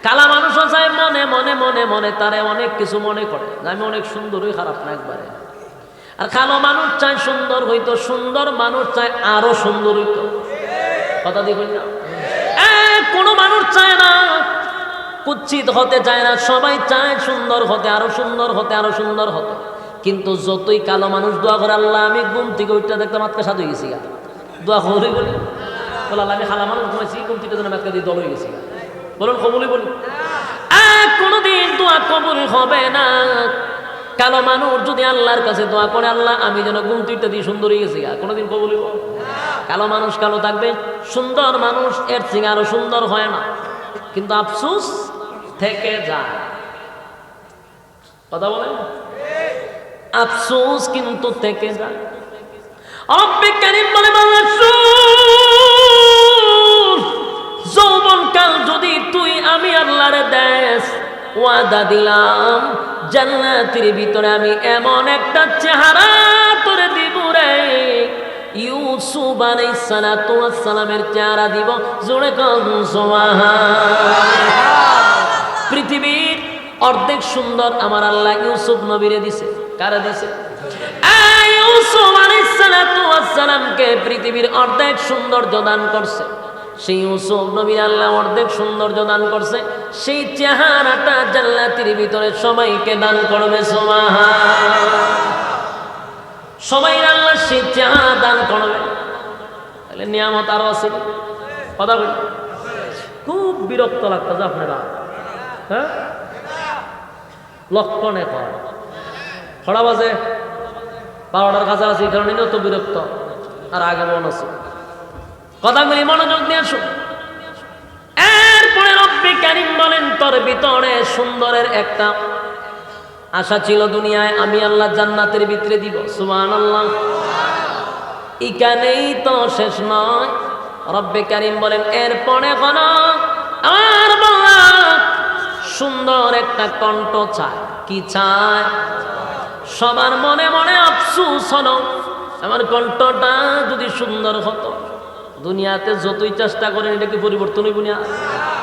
কালা মানুষও চায় মনে মনে মনে মনে তারে অনেক কিছু মনে করে, আমি অনেক সুন্দর হই, খারাপ না একবারে। আর কালো মানুষ চায় সুন্দর হইতো, সুন্দর মানুষ চায় আরো সুন্দর হইতো। কথা দিয়ে কই না? কোন মানুষ চায় না কুচ্ছিত হতে চায় না, সবাই চায় সুন্দর হতে, আরো সুন্দর হতে, আরো সুন্দর হতে। কিন্তু যতই কালো মানুষ দোয়া করে, আল্লাহ আমি ঘুম থেকে ওইটা দেখতে মাতকা সাদ হয়ে গেছি, দোয়া কবুলই বলি, বলে আল্লাহ আমি খালা মানুষ ঘুমাইছি, ঘুমতিটা যেন মাতকা দিয়ে দল হয়ে গেছি, বলুন কবুলই বলি। কোনদিন দোয়া কবুল হবে না। কালো মানুষ যদি আল্লাহর কাছে দোয়া করে, আল্লাহ আমি যেন ঘুমতিটা দিয়ে সুন্দর হয়ে গেছি, কোনোদিন কবুলই হবে। কালো মানুষ কালো থাকবে, সুন্দর মানুষ এর থেকে আরো সুন্দর হয় না। কিন্তু আফসোস থেকে যায়। কথা বলেন, আফসোস কিন্তু থেকে যায়। রব্বে কারীম বলে যৌবনকাল যদি তুই আমি আল্লাহরে দেস, ওয়াদা দিলাম জান্নাতের ভিতরে আমি এমন একটা চেহারা তোরে দিব রে, ইউসুফ আলাইহিস সালাতু ওয়াস সালামের চেহারা দিব। জোরে কন সুবহানাল্লাহ। পৃথিবীর অর্ধেক সুন্দর আমার আল্লাহ ইউসুফ নবীরে দিছে। কারে দিছে? ইউসুফ আলাইহিস সালাতু ওয়াস সালামকে পৃথিবীর অর্ধেক সৌন্দর্য দান করছে। সেই ইউসুফ নবীর আল্লাহ অর্ধেক সৌন্দর্য দান করছে। সেই চেহারাটা জান্নাতের ভিতরে সবাইকে দান করবে। সুবহানাল্লাহ। সবাই আল্লাহ সেই চেহারা দান করবে। তাহলে নিয়ামত আরো আছে। কথা বলি, খুব বিরক্ত লাগতেছে আপনারা, হ্যাঁ? লক্ষণে কয় খড়া বাজে 12টার কাছাকাছি, কারণ তো বিরক্ত। আর আগে মন আছে, কথাগুলি মনোযোগ দিয়ে শুন। এরপরে রব্বে কারীম বলেন তোর ভিতরে সুন্দরের একটা আশা ছিল দুনিয়ায়, আমি আল্লাহ জান্নাতের ভিতরে দিব। সুবহানাল্লাহ। এখানেই তো শেষ নয়। রব্বে কারীম বলেন এরপরে কোন আমার বান্দা সুন্দর একটা কণ্ঠ চায়। কি চায়? সবার মনে মনে আফসোস হলো, আমার কণ্ঠটা যদি সুন্দর হতো। দুনিয়াতে যতই চেষ্টা করেন এটা কি পরিবর্তন হইব না?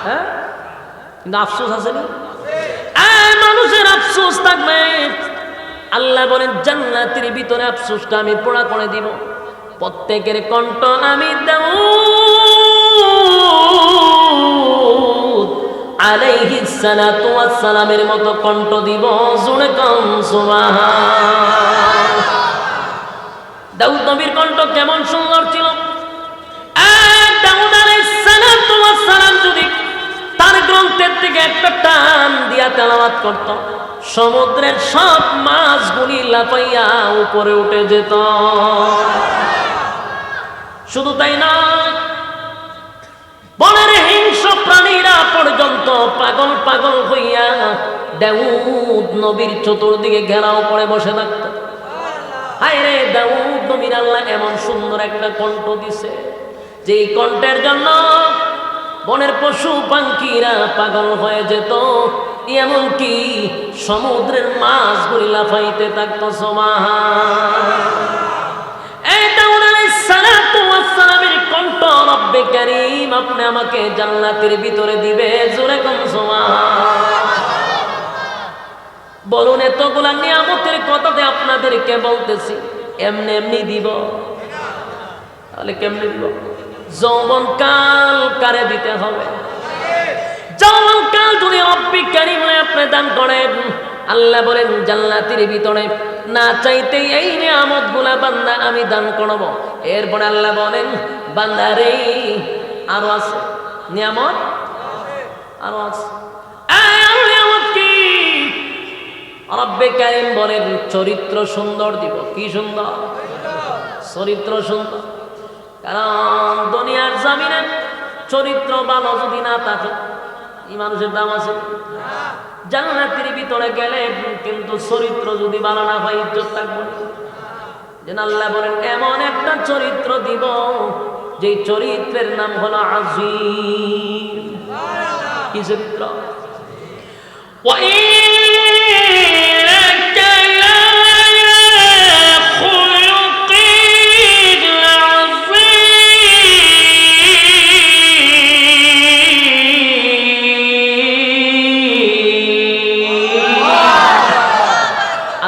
হ্যাঁ, কিন্তু আফসোস আছে না? মানুষের আফসোস থাকবে। আল্লাহ বলেন জান্নাতের ভিতরে আফসোসটা আমি পুরা করে দিব। প্রত্যেকের কণ্ঠ আমি দাউদ আলাইহিস সালাতু ওয়াস সালামের মতো কণ্ঠ দিব। জোরে কান সুবহানাল্লাহ। দাউদ নবীর কণ্ঠ কেমন সুন্দর ছিল। দাউদ আলাইহিস সালাতু ওয়াস সালাম যদি তার গ্রন্থের থেকে একটা টান দিয়া তেলাওয়াত করত, সমুদ্রের সব মাছগুলি লাফাইয়া উপরে উঠে যেত। শুধু তাই নয়, বনের হিংস্র প্রাণীরা পর্যন্ত পাগল পাগল হইয়া দাউদ নবীর চতুর্দিকে ঘেরাও করে বসে থাকত। হায় রে, দাউদ নবীর আল্লাহ এমন সুন্দর একটা কণ্ঠ দিছে, যেই কণ্ঠের জন্য বনের পশু পাখিরা পাগল হয়ে যেত, এমনকি সমুদ্রের মাছগুলি লাফাইতে থাকতো। সালামের কণ্ঠ রব্বে কারীম আপনি আমাকে জান্নাতের ভিতরে দিবে। জোরে কোন সুবহানাল্লাহ। বলুন, এতগুলা নিয়ামতের কথাতে আপনাদেরকে বলতেছি, এমনি এমনি দিব? তাহলে কেমনে দিব? যৌবন কাল কারে দিতে হবে? যৌবন কাল যদি রব্বে কারীম আপনি দান করেন, আল্লাহ বলেন জান্নাতের ভিতরে না চাইতেই এই নিয়ামতগুলা বান্দা আমি দান করব। এরপরে আল্লাহ বলেন বান্দারে আরো আছে নিয়ামত, আরো আছে। নিয়ামত কি? রব্বে কারীম বলেন চরিত্র সুন্দর দিব। কি সুন্দর? চরিত্র সুন্দর। কারণ দুনিয়ার জমিনে চরিত্র ভালো যদি না থাকে, এই মানুষের দাম আছে? জান্নাতের ভিতরে গেলে কিন্তু চরিত্র যদি ভালো না হয় ইজ্জত থাকবে না। যেন আল্লাহ বলেন এমন একটা চরিত্র দিব, যে চরিত্রের নাম হলো আজিম। কি চরিত্র?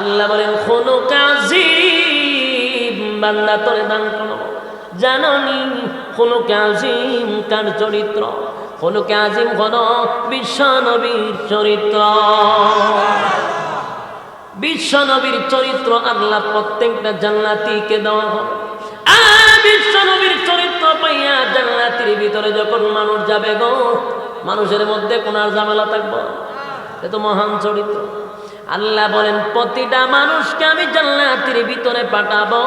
আল্লাহ বলেন খুলুক আযীম, বান্দা তোরে দান করব। জাননি খুলুক আযীম কার চরিত্র? খুলুক আযীম হলো বিশ্ব নবীর চরিত্র। বিশ্ব নবীর চরিত্র আল্লাহ প্রত্যেকটা জান্নাতীকে দেওয়া হবে। বিশ্ব নবীর চরিত্র পাইয়া জান্নাতের ভিতরে যখন মানুষ যাবে গো, মানুষের মধ্যে কোন আর ঝামেলা থাকবো? এ তো মহান চরিত্র। আল্লাহ বলেন প্রতিটা মানুষকে আমি জান্নাতের ভিতরে পাঠাবো।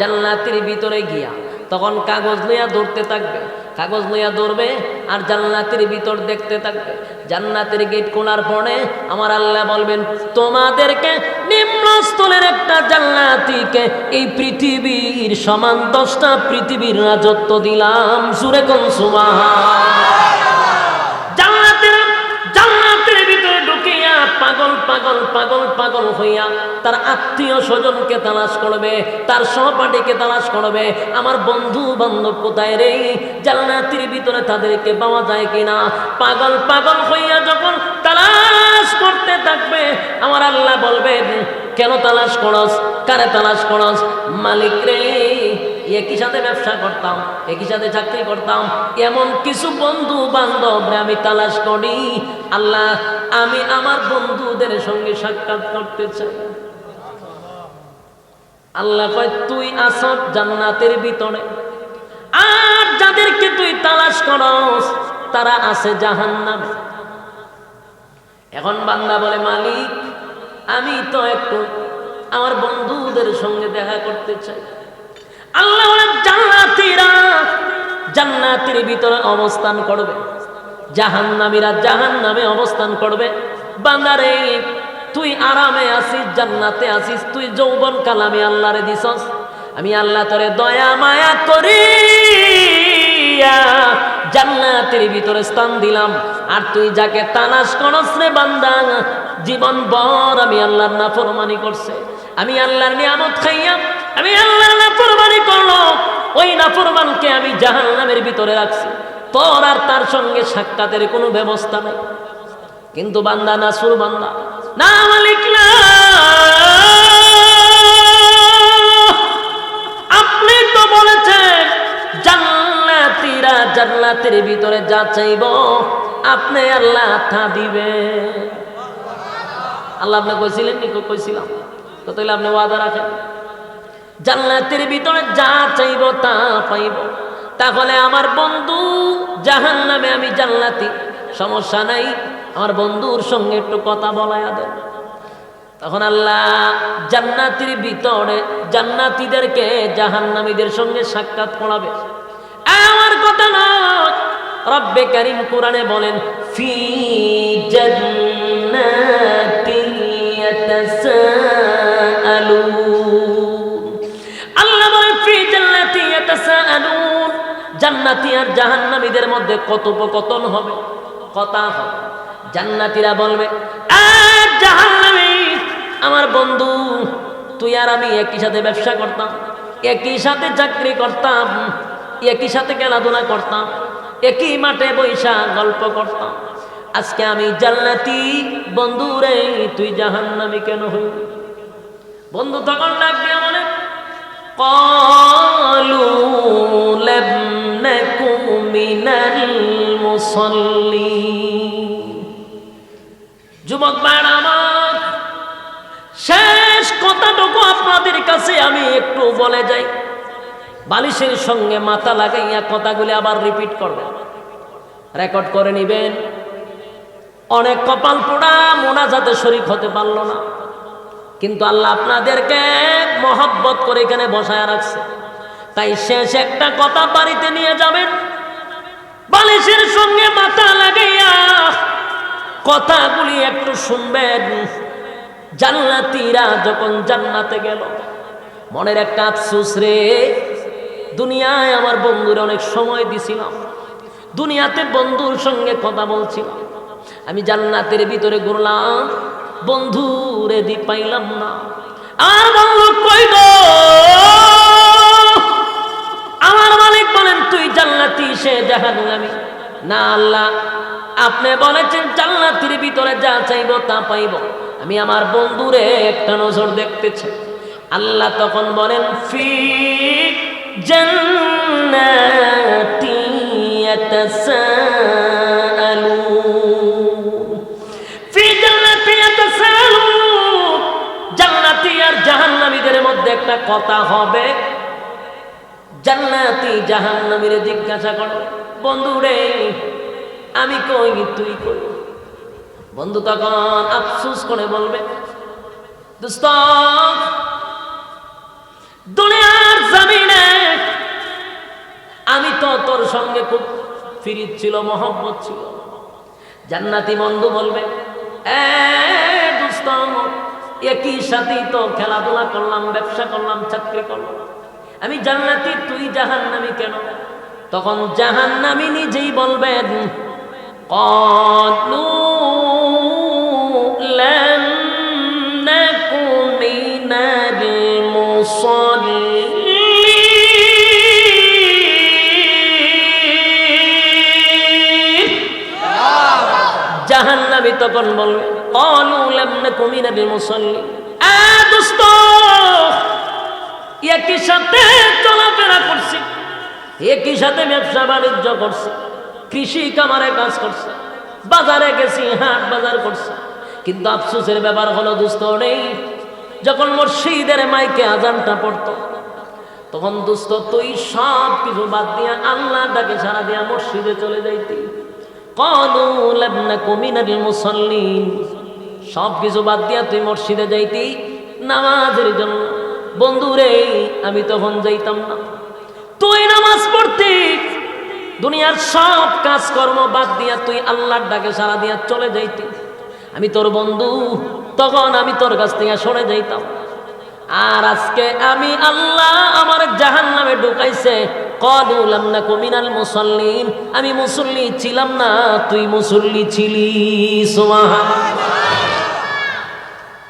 জান্নাতের ভিতরে গিয়া তখন কাগজ লইয়া ধরতে থাকবে, কাগজ লইয়া দৌড়বে আর জান্নাতের ভিতর দেখতে থাকবে। জান্নাতের গেট খোলার পরে আমার আল্লাহ বলবেন, তোমাদেরকে নিম্নস্থলের একটা জান্নাতীকে এই পৃথিবীর সমান 10টা পৃথিবীর রাজত্ব দিলাম। সুরে কোন জান্নাতের ভিতরে ঢুকিয়া পাগল পাগল পাগল পাগল হইয়া তার আত্মীয় স্বজনকে তালাশ করবে, তার সহপাঠীকে তালাশ করবে, আমার বন্ধু বান্ধব কোথায় রে, জান্নাতের ভিতরে তাদেরকে পাওয়া যায় কিনা। পাগল পাগল হইয়া যখন তালাশ করতে থাকবে আমার আল্লাহ বলবেন, কেন তালাশ করস, কারে তালাশ করস? মালিক রে, একই সাথে ব্যবসা করতাম, একই সাথে চাকরি করতাম, এমন কিছু বন্ধু বান্ধবরা আমি তালাশ করি। আল্লাহ, আমি আমার বন্ধুদের সঙ্গে সাক্ষাৎ করতে চাই। আল্লাহ কয়, তুই আসব জান্নাতের ভিতরে, আর যাদেরকে তুই তালাশ করস তারা আছে জাহান্নামে। এখন বান্দা বলে, মালিক আমি তো একটু আমার বন্ধুদের সঙ্গে দেখা করতে চাই। আল্লাহ বলেন, জান্নাতীরা জান্নাতের ভিতরে অবস্থান করবে, জাহান্নামীরা জাহান্নামে অবস্থান করবে। বান্দারে, তুই আরামে আসিস, জান্নাতে আসিস, তুই যৌবন কাল আমি আল্লাহরে দিছস, আমি আল্লাহ তোরে দয়া মায়া করি জান্নাতের ভিতরে স্থান দিলাম। আর তুই যাকে তালাশ করস রে বান্দা, জীবন ভর আমি আল্লাহর নাফরমানি করছে, আমি আল্লাহর নিয়ামত খাইয়া আমি আল্লাহর নাফরমানি করলো, ওই নাফরমানকে আমি জাহান্নামের ভিতরে রাখছি। তোর আর তার সঙ্গে সাক্ষাতের কোনো ব্যবস্থা নাই। কিন্তু বান্দা নাসুর বান্দা, না মালিক না, আপনি তো বলেছেন জান্নাতীরা জান্নাতের ভিতরে যা চাইব আপনি আল্লাহ তা দিবে। আল্লাহ আপনি কইছিলেন নি? কইছিলাম তো, তাহলে আপনি ওয়াদা রাখেন, জান্নাতের ভিতরে যা চাইব তা পাইব। তাহলে আমার বন্ধু জাহান্নামে, আমি জান্নাতি, সমস্যা নাই, আমার বন্ধুর সঙ্গে একটু কথা বলায়া দেন। তখন আল্লাহ জান্নাতের ভিতরে জান্নাতীদেরকে জাহান্নামীদের সঙ্গে সাক্ষাৎ করাবে। আমার কথা নয়, রব্বে কারীম কোরআনে বলেন, ফি জান্নাতিন ইয়াতাসাআলুন। আল্লাহ বলেন, ফি জান্নাতিন ইয়াতাসাআলুন, জান্নাতি আর জাহান্নামীদের মধ্যে কথোপকথন হবে, কথা হবে। জান্নাতীরা বলবে, জাহান্নামী আমার বন্ধু, তুই আর আমি একই সাথে ব্যবসা করতাম, একই সাথে চাকরি করতাম, একই সাথে খেলাধুলা করতাম, একই মাঠে বৈশা গল্প করতাম, আজকে আমি জান্নাতি, বন্ধু রে তুই জাহান্নামী কেন হইলি? বন্ধু তখন ডাকবে, বলে, ক্বালু লাম নাকু মিনাল মুসাল্লিন। যুবক ভাইরা আমার, শেষ কথাটুকু আপনাদের কাছে আমি একটু বলে যাই, বালিশের সঙ্গে মাথা লাগাইয়া কথাগুলি আবার রিপিট করবেন, রেকর্ড করে নিবেন। অনেক কপাল পোড়া মোনাজাতে শরীক হতে পারল না, কিন্তু আল্লাহ আপনাদেরকে মহব্বত করে এখানে বসায় রাখছে, তাই শেষ একটা কথা বাড়িতে নিয়ে যাবেন, বালিশের সঙ্গে মাথা লাগাইয়া কথাগুলি একটু শুনবেন। জান্নাতীরা যখন জান্নাতে গেল, মনের একটা আফসোস রে, দুনিয়ায় আমার বন্ধুর অনেক সময় দিছিলাম, দুনিয়াতে বন্ধুর সঙ্গে কথা বলছিলাম, আমি জান্নাতের ভিতরে ঘুরলাম, বন্ধু রেডি পাইলাম না। আর বন্ধু কই গো? আমার মালিক বলেন, তুই জান্নাতি, সে জাহান্নামী। না আল্লাহ, আপনি বলেছেন জান্নাতের ভিতরে যা চাইব তা পাইব, আমি আমার বন্ধুরে একটা নজর দেখতে চাই। আল্লাহ তখন বলেন, ফি জান্নাতি ইয়াতাসাআলুন, ফি জান্নাতি ইয়াতাসাআলুন, জান্নাতি আর জাহান্নামীদের মধ্যে একটা কথা হবে। জান্নাতি জাহান্নামীরে জিজ্ঞাসা করো, বন্ধুরে আমি কই, তুই কই? বন্ধু তখন আফসোস করে বলবে, দোস্ত, দুনিয়ার জমিনে আমি তো তোর সঙ্গে খুব ফিরিত ছিল, মহব্বত ছিল। জান্নাতি বন্ধু বলবে, দোস্ত একই সাথেই তো খেলাধুলা করলাম, ব্যবসা করলাম, চাকরি করলাম, আমি জান্নাতি, তুই জাহান্নামী কেন? তখন জাহান্নামী নিজেই বলবেন, ক্বালু লাম নাকু মিনাল মুসাল্লিন। জাহান্নামী তখন বলবে, ক্বালু লাম নাকু মিনাল মুসাল্লিন। দোস্ত একই সাথে চলাফেরা করছি, একই সাথে ব্যবসা বাণিজ্য করছি, কৃষি কামারে কাজ করছে, বাজারে গেছি, হাট বাজার করছে, কিন্তু আফসোসের ব্যাপার হলো দোস্ত নেই, যখন মসজিদের মাইকে আজানটা পড়তো তখন দোস্ত তুই সব কিছু বাদ দিয়া আল্লাহ ডাকে সারা দিয়া মসজিদে চলে যাইতি। ক্বালু লাম নাকু মিনাল মুসাল্লিন। সব কিছু বাদ দিয়া তুই মসজিদে যাইতি নামাজের জন্য। বন্ধুরে আমি তখন যাইতাম না, তুই নামাজ পড়তি, দুনিয়ার সব কাজকর্ম বাদ দিয়া তুই আল্লাহর ডাকে সারা দিয়া চলে যাইতি। আমি তোর বন্ধু, তখন আমি তোর কাছ থেকে সরে যাইতাম। আর আজকে আমি আল্লাহ আমার জাহান্নামে ঢুকাইছে। ক্বালু লাম নাকু মিনাল মুসাল্লিন। আমি মুসল্লি ছিলাম না, তুই মুসল্লি ছিলি। সুবহানাল্লাহ।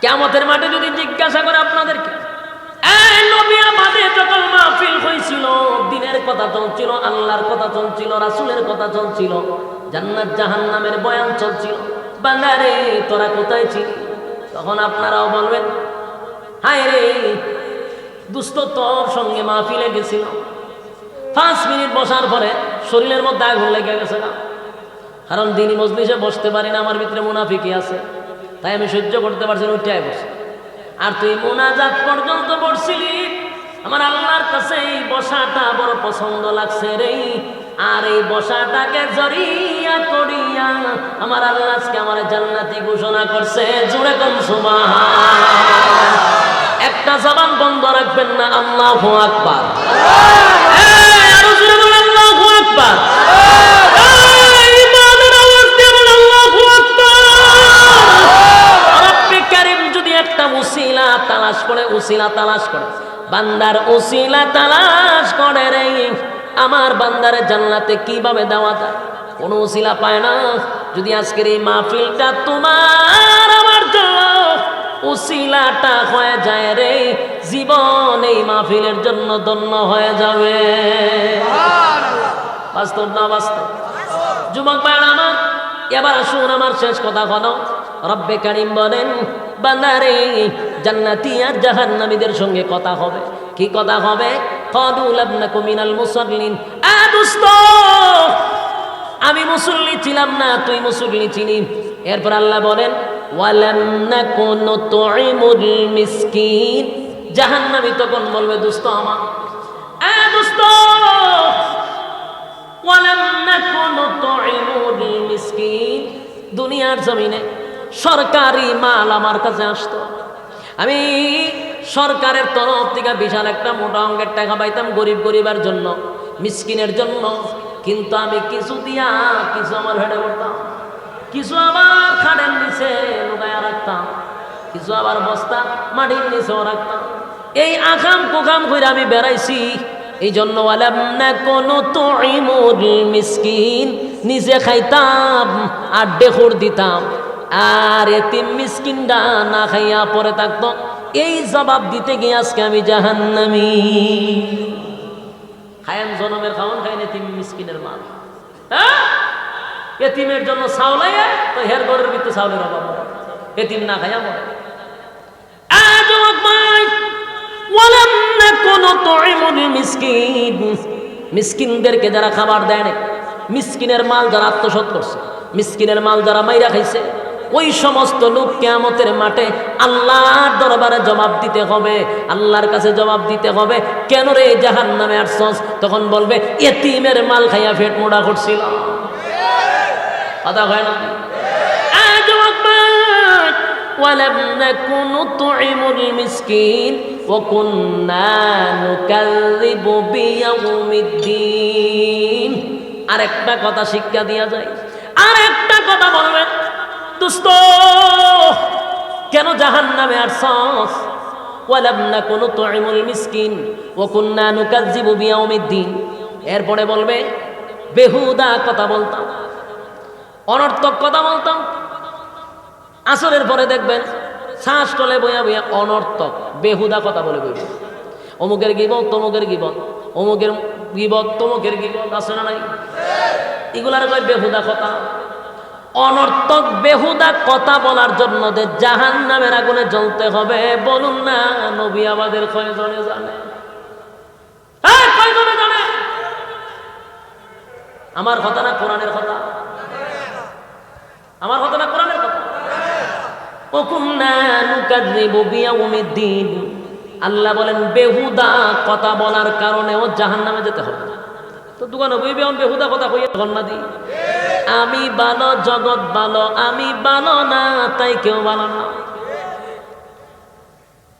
কিয়ামতের মাঠে যদি জিজ্ঞাসা করে আপনাদেরকে, নবী আমাদের যখন মাহফিল হয়েছিল, দিনের কথা চলছিল, আল্লাহর কথা চলছিল, রাসূলের কথা চলছিল, জান্নাত জাহান্নামের বয়ান চলছিল, বান্দারে তোরা কোথায় ছিলি? তখন আপনারাও বলবেন, হায় রে দুস্থ, তোর সঙ্গে মাহফিলে গেছিল, 5 মিনিট বসার পরে শরীরের মধ্যে আগুন লেগে গেছে না, কারণ দিনই মজলিসে বসতে পারি না, আমার ভিতরে মুনাফিকি আছে, তাই আমি সহ্য করতে পারছি না, উঠে বসে। আর তুই মুনাজাত পর্যন্ত বসছিলি, আমার আল্লাহর কাছে এই বসাটা বড় পছন্দ লাগছে রে। আর এই বসাটাকে জড়িয়া করিয়া আমার আল্লাহ আজকে আমার জান্নাতি ঘোষণা করছে। জোরে কোন সুবহান। একটা জবান বন্ধ রাখবেন না, আল্লাহু আকবার। আরো জোরে বলেন আল্লাহু আকবার। ইমানের আওয়াজ দিয়ে বলেন আল্লাহু আকবার। রব্বে কারীম যদি একটা উসিলা তালাশ করে, উসিলা তালাশ করে, বান্দার উসিলা তালাশ করে রে, আমার বান্দারে জান্নাতে কিভাবে দেওয়া যায়? কোনো উসিলা পায় না। যদি আজকের এই মাহফিলটা তোমার আমার জন্য উসিলাটা হয়ে যায় রে, জীবন এই মাহফিলের জন্য ধন্য হয়ে যাবে। বাস্তব না বাস্তব? যুবক ভাইরা আমার, এবার আসুন আমার শেষ কথা হলো, রব্বে কারীম বলেন, বান্দারে জান্নাতি আর জাহান্নামীদের সঙ্গে কথা হবে। কি কথা হবে? ক্বালু লাম নাকু মিনাল মুসাল্লিন। দোস্ত আমি মুসল্লি ছিলাম না, তুই মুসল্লি ছিলি। এরপর আল্লাহ বলেন, ওয়ালাম নাকু নুতঈমুল মিসকিন। জাহান্নামী তখন বলবে, দোস্ত আমার, দোস্ত ওয়ালাম নাকু নুতঈমুল মিসকিন। দুনিয়ার জমিনে সরকারি মাল আমার কাছে আসতো, আমি সরকারের তরফ থেকে বিশাল একটা মোটা অঙ্কের টাকা পাইতাম গরিব গরিবের জন্য, মিসকিনের জন্য, কিন্তু আমি কিছু দিয়া কিছু আমার হেঁটে করতাম, কিছু আবার খাটের নিচে লুকায়া রাখতাম, কিছু আবার বস্তা মাটির নিচেও রাখতাম। এই আকাম কুকাম করে আমি বেড়াইছি। এই জন্য ওয়ালাম নাকু নুতঈমুল মিসকিন, নিজে খাইতাম আর ডেখুর দিতাম, আর এতিম মিসকিনটা না খাইয়া পরে থাকতো। এই জবাব দিতে গিয়ে আজকে আমি জাহান্নামী। খায়ান জনমের খাওয়ান খাই এতিম মিসকিনের মাল। এতিমের জন্য চাউলাই তো হের ঘরের ভিতরে চাউলের অভাব, এতিম না খাইয়া মরে। মিসকিনদেরকে যারা খাবার দেয় না, মিসকিনের মাল যারা আত্মসাৎ করছে, মিসকিনের মাল যারা মাইরা খাইছে, ওই সমস্ত লোক কিয়ামতের মাঠে আল্লাহর দরবারে জবাব দিতে হবে, আল্লাহর কাছে জবাব দিতে হবে, কেন রে জাহান্নামে আসছস? তখন বলবে, এতিমের মাল খাইয়া পেট মোটা করছিল। কথা হয় না? ওয়ালাম নাকু নুতঈমুল মিসকিন ওয়া কুন্না নুকাযযিবু বিয়াউমিদ্দিন। আরেকটা কথা শিক্ষা দেয়া যায়, আরেকটা কথা বলবেন, দোস্ত কেন জাহান্নামে আসছস? ওয়ালাম নাকু নুতঈমুল মিসকিন ওয়া কুন্না নুকাযযিবু বিয়াউমিদ্দিন। এরপরে বলবে বেহুদা কথা বলতাম, অনর্থক কথা বলতাম। আসরের পরে দেখবেন শ্বাস টলে বইয়া বইয়া অনর্থক বেহুদা কথা বলে বইবে। অমুকের গিবত তমুকের গিবত, অমুকের গিবত তমুকের গিবত, আছে না নাই? এগুলার কয় বেহুদা কথা। অনর্থক বেহুদা কথা বলার জন্য যে জাহান্নামের আগুনে জ্বলতে হবে, বলুন না নবী আমাদের কয়জনে জানে? কয়জনে জানে? আমার কথা না কোরআনের কথা? আমার কথা না কোরআনের কথা? আল্লাহ বলেন বেহুদা কথা বলার কারণেও জাহান্নামে যেতে হবে। তো দোকানে বইবে বেহুদা কথা কইয়া ধন্না দি, আমি ভালো জগৎ ভালো, আমি ভালো না তাই কেউ ভালো না।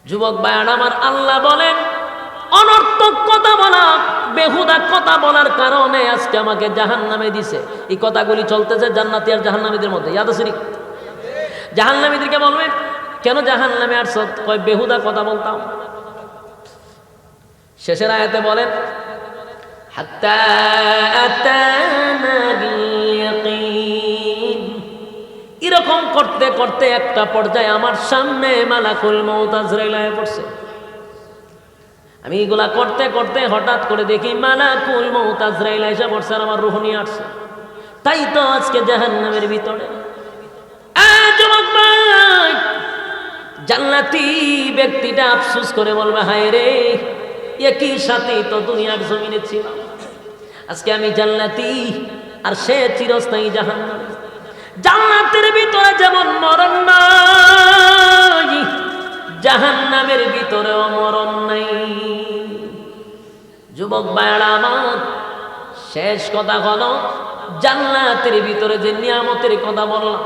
যুবক ভাইয়ার আমার, আল্লাহ বলেন অনর্থক কথা বলা, বেহুদা কথা বলার কারণে আজকে আমাকে জাহান্নামে দিছে। এই কথাগুলি চলতেছে জান্নাতি আর জাহান্নামীদের মধ্যে। ইয়াদ আছে নি? জাহান্নামীদেরকে বলবে কেন জাহান্নামে আসছ? কয় বেহুদা কথা বলতাম। শেষের আয়াতে বলেন হাত্তা আতানাল ইয়াকিন। এরকম করতে করতে একটা পর্যায়ে আমার সামনে মালাকুল মউত আজরাইল এসে পড়ছে। আমি এগুলা করতে করতে হঠাৎ করে দেখি মালাকুল মউত আজরাইল এসে পড়ছে আর আমার রূহ নিয়ে আসছে। তাই তো আজকে জাহান্নামের ভিতরে জান্নাতি ব্যক্তিটা আফসোস করে বলবে হায় রে, একই সাথে তো দুনিয়ার জমিনে ছিলাম, আজকে আমি জান্নাতি আর সে চিরস্থায়ী জাহান্নামী। জান্নাতের ভিতরে যেমন মরণ নাই, জাহান্নামের ভিতরেও মরণ নাই। যুবক ভাইরা আমার, শেষ কথা হলো জান্নাতের ভিতরে যে নিয়ামতের কথা বললাম,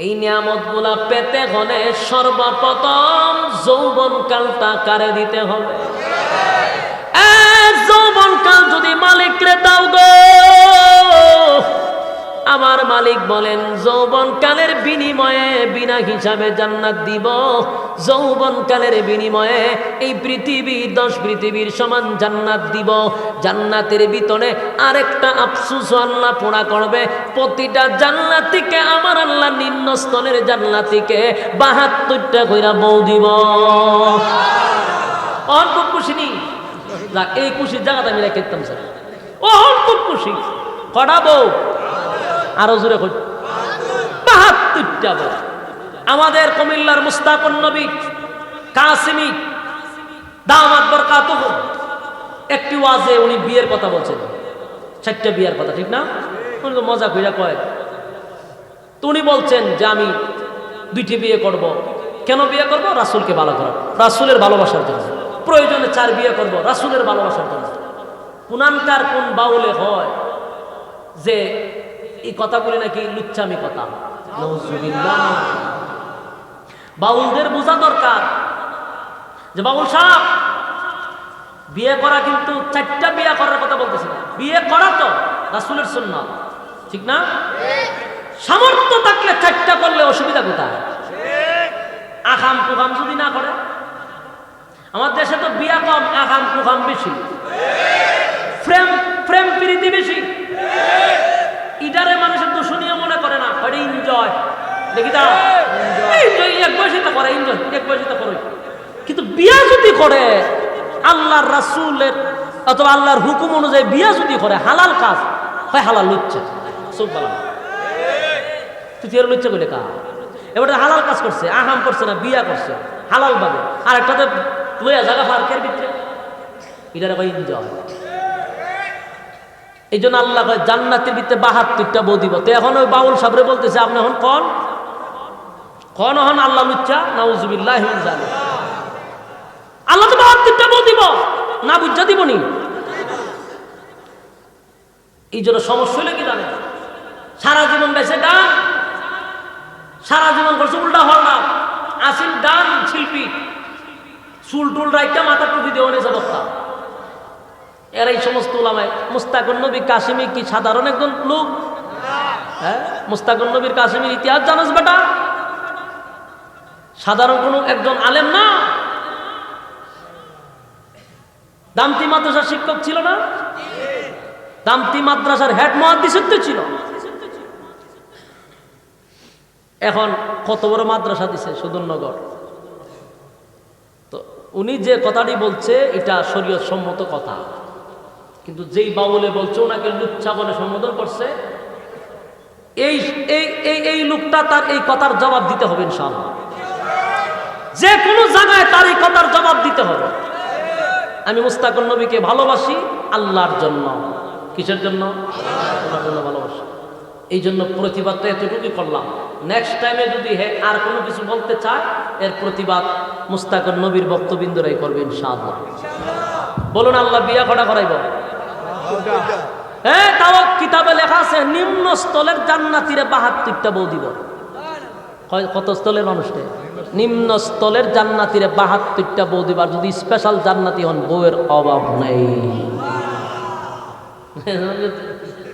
এই নিয়ামতগুলা পেতে হলে সর্বপ্রথম যৌবনকালটা কারে দিতে হবে। যৌবনকাল যদি মালিকরে দাও গো, আমার মালিক বলেন যৌবনকালের বিনিময়ে বিনা হিসাবে জান্নাত দিব। যৌবনকালের বিনিময়ে এই পৃথিবী 10 পৃথিবীর সমান জান্নাত দিব। জান্নাতের ভিতরে আরেকটা আফসোস আল্লাহ পুরা করবে, প্রতিটা জান্নাতীকে আমার আল্লাহ নিম্ন স্তরের জান্নাতীকে 72টা কইরা বউ দিব। খুব খুশি নি? এই খুশির জায়গাটা আমি রেখেতাম স্যার। খুব খুশি। কটা বউ? আরো জোরে কই 72টা বউ। আমাদের কুমিল্লার মুস্তাকুন নবী কাসিমি দামাত বরকাতুহু একটি ওয়াজে উনি বিয়ের কথা বলছেন, 4টা বিয়ের কথা, ঠিক না? উনি তো মজা কইরা কয়। তো উনি বলছেন যে আমি 2টি বিয়ে করব। কেন বিয়ে করব? রাসূলকে ভালো করার, রাসূলের ভালোবাসার জন্য। প্রয়োজনে 4 বিয়ে করব রাসূলের ভালোবাসার জন্য। কুনানকার কোন বাউলে হয় যে এই কথাগুলি নাকি লুচ্চামি কথা। নাউজুবিল্লাহ। বাউলদের বোঝা দরকার যে বাউল সাহেব বিয়ে করা কিন্তু 4টা বিয়ে করার কথা বলতেছি না, বিয়ে করা তো রাসূলের সুন্নাত, ঠিক না? সামর্থ্য থাকলে 4টা করলে অসুবিধা কোথায়? আকাম কুকাম যদি না করে। আমার দেশে তো বিয়া কম, আকাম কুকাম বেশি, প্রেম প্রেম প্রীতি বেশি। ইটারে মানুষের দূষণীয় মনে করে না, এটা এনজয়। দেখি তা এক বয়সে তো করে এনজয়, এক বয়সে তো করে। কিন্তু বিয়া যদি করে আল্লাহর রাসূলের অথবা আল্লাহর হুকুম অনুযায়ী বিয়া যদি করে, হালাল কাজ হয়, হালাল লুচ্চা সব বলা। তুই এর লুচ্চা কইলে কা? এবার হালাল কাজ করছে, আহাম করছে না, বিয়া করছে হালাল ভাবে। আর একটাতে লইয়া জায়গা ফার্কের ভিতরে, এটারে কয় এনজয়। এই জন্য আল্লাহ কয় জান্নাতের ভিতরে 72টা বউ দিব। তো এখন ওই বাউল সাবরে বলতেছে আপনি এখন কন হন আল্লাহ লুচ্চা, নাউজুবিল্লাহ মিন যালিক। আল্লাহ তো 72টা বউ দিব না, বুঝা দিবনি। এই জন্য সমস্যা হলে কি জানেন, সারা জীবন বেঁচে গান, সারা জীবন করছে উল্টা হল না। চুল টুল রাইটা মাথা টুপি দিয়ে অনেক বক্তা। এর এই সমস্ত উলামায়ে মুস্তাকুন নবী কাসিমি কি সাধারণ একজন লোক? হ্যাঁ, মুস্তাকুন নবীর কাসিমির ইতিহাস জানোস বেটা? সাধারণ কোন একজন আলেম না। দামতি মাদ্রাসার শিক্ষক ছিল না? দামতি মাদ্রাসার হেড মুহাদ্দিস ছিল। এখন কত বড় মাদ্রাসা দিছে সুদূরনগর। তো উনি যে কথাটি বলছে এটা শরীয়ত সম্মত কথা, কিন্তু যেই বাউলে বলছে ওনাকে লুচ্চা বলে সম্বোধন করছে, এই এই এই এই লোকটা তার এই কথার জবাব দিতে হবে ইনশাআল্লাহ। যে কোনো জায়গায় তার এই কথার জবাব দিতে হবে। আমি মুস্তাকুন নবীকে ভালোবাসি আল্লাহর জন্য। কিসের জন্য? আল্লাহর জন্য ভালোবাসি। এই জন্য প্রতিবাদটা এতটুকুই করলাম। নেক্সট টাইমে যদি আর কোনো কিছু বলতে চায়, এর প্রতিবাদ মুস্তাকুন নবীর বক্তবিন্দুরাই করবে ইনশাআল্লাহ। বলুন আল্লাহ বিয়া কটা করাইব? হ্যাঁ, তাও কিতাবে লেখা আছে নিম্ন স্থলের জান্নাতীরে ৭২টা বউ দিব। কত স্থলের মানুষকে? নিম্ন স্থলের জান্নাতীরে ৭২টা বউ দিবার। যদি স্পেশাল জান্নাতি হন, বউয়ের অভাব নেই।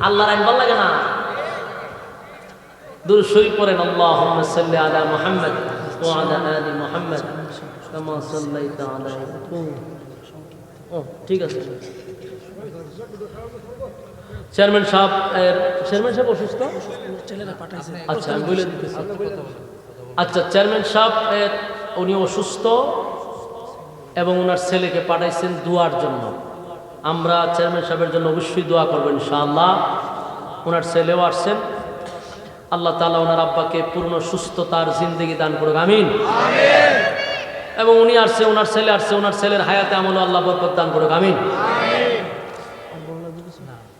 আল্লাহর আইন ভাল লাগে না? দুরূদ শরীফ পড়েন, আল্লাহুম্মা সাল্লি আলা মুহাম্মাদ ওয়া আলা আলি মুহাম্মাদ কামা সাল্লাইতা আলা ঠিক আছে। চেয়ারম্যান সাহেব অসুস্থ। আচ্ছা, আমি বলে দিতেছি। আচ্ছা, চেয়ারম্যান সাহেব উনি অসুস্থ এবং ওনার ছেলেকে পাঠাইছেন দোয়ার জন্য। আমরা চেয়ারম্যান সাহেবের জন্য অবশ্যই দোয়া করবেন ইনশাআল্লাহ। ওনার ছেলেও আসছেন। আল্লাহ তাআলা ওনার আব্বাকে পূর্ণ সুস্থতার জিন্দেগি দান করুক, আমিন। এবং উনি আসছে, ওনার ছেলে আসছে, ওনার ছেলের হায়াতে আমল আল্লাহ বরকত দান করুক, আমিন।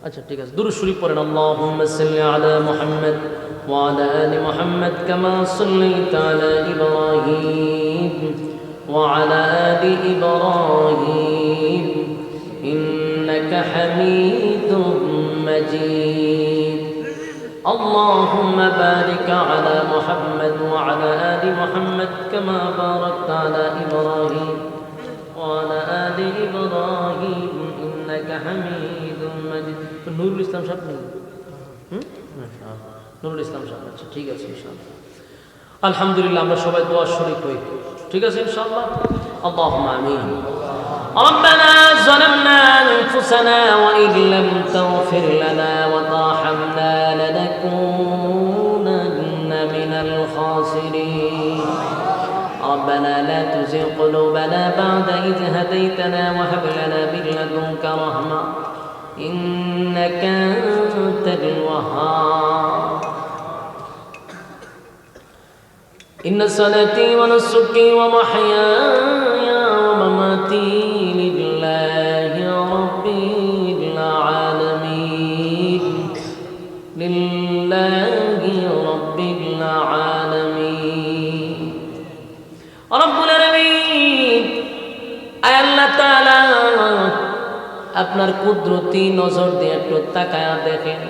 আচ্ছা, ঠিক আছে। দুরূদ শরীফ পড়েন, আল্লাহুম্মা সাল্লি আলা মুহাম্মাদ ওয়া আলা আলি মুহাম্মাদ কামা সাল্লাইতা আলা ইব্রাহিম ওয়া আলা আলি ইব্রাহিম ইন্নাকা হামিদুম মাজিদ। আল্লাহুম্মা বারিক আলা মুহাম্মাদ ওয়া আলা আলি মুহাম্মাদ কামা বারাকতা আলা ইব্রাহিম ওয়া আলা আলি ইব্রাহিম ইন্নাকা হামিদুম মাজিদ। নুরুল ইসলাম সাহেব নেই? নুরুল ইসলাম সাহেব, আচ্ছা ঠিক আছে ইনশাআল্লাহ। আলহামদুলিল্লাহ, আমরা সবাই দোয়া শরীক হই, ঠিক আছে ইনশাআল্লাহ। আল্লাহুম্মা আমিন। ربنا ظلمنا أنفسنا وإن لم تغفر لنا وترحمنا لنكونن من الخاسرين. ربنا لا تزغ قلوبنا بعد إذ هديتنا وهب لنا من لدنك رحمة إنك أنت الوهاب. إن صلاتي ونسكي ومحياي ومماتي لله رب العالمين. لله رب العالمين. رب العالمين. আয় আল্লাহ তাআলা, আপনার কুদরতি নজর দিয়ে একটু তাকায়া দেখেন,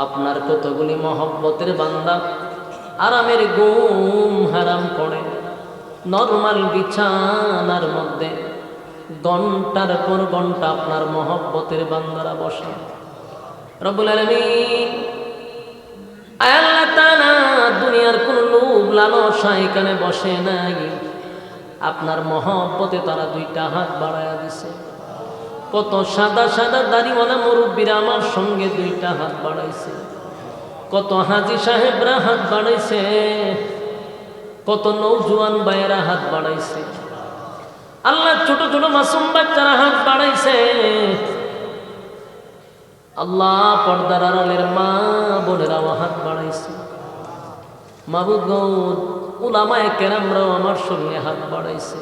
আপনার কতগুলি মহব্বতের বান্দা আরামের ঘুম হারাম করে নরমাল বিছানার মধ্যে ঘন্টার পর ঘন্টা আপনার মহব্বতের বান্দারা বসে। রব্বুল আলামিন, আয় আল্লাহ তাআলা, দুনিয়ার কোন লোভ লালসা এখানে বসে নাই। আপনার মহব্বতে তারা দুইটা হাত বাড়ায়া দিছে। কত সাদা সাদা দাড়িওয়ালা মুরব্বীরা আমার সঙ্গে দুইটা হাত বাড়াইছে। কত হাজী সাহেবরা হাত বাড়াইছে। কত নৌজওয়ান ভাইয়েরা হাত বাড়াইছে। আল্লাহ, ছোট ছোট মাসুম বাচ্চারা হাত বাড়াইছে। আল্লাহ, পর্দার আড়ালের মা বোনেরাও হাত বাড়াইছে। মাবুদ গো, উলামায়ে কেরামরাও আমার সঙ্গে হাত বাড়াইছে।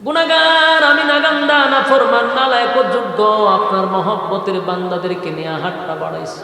গুনাহগার আমি নাগান্দা নাফরমান নালায়েক যোগ্য আপনার মহব্বতের বান্দাদেরকে নিয়ে হাতটা বাড়াইছে।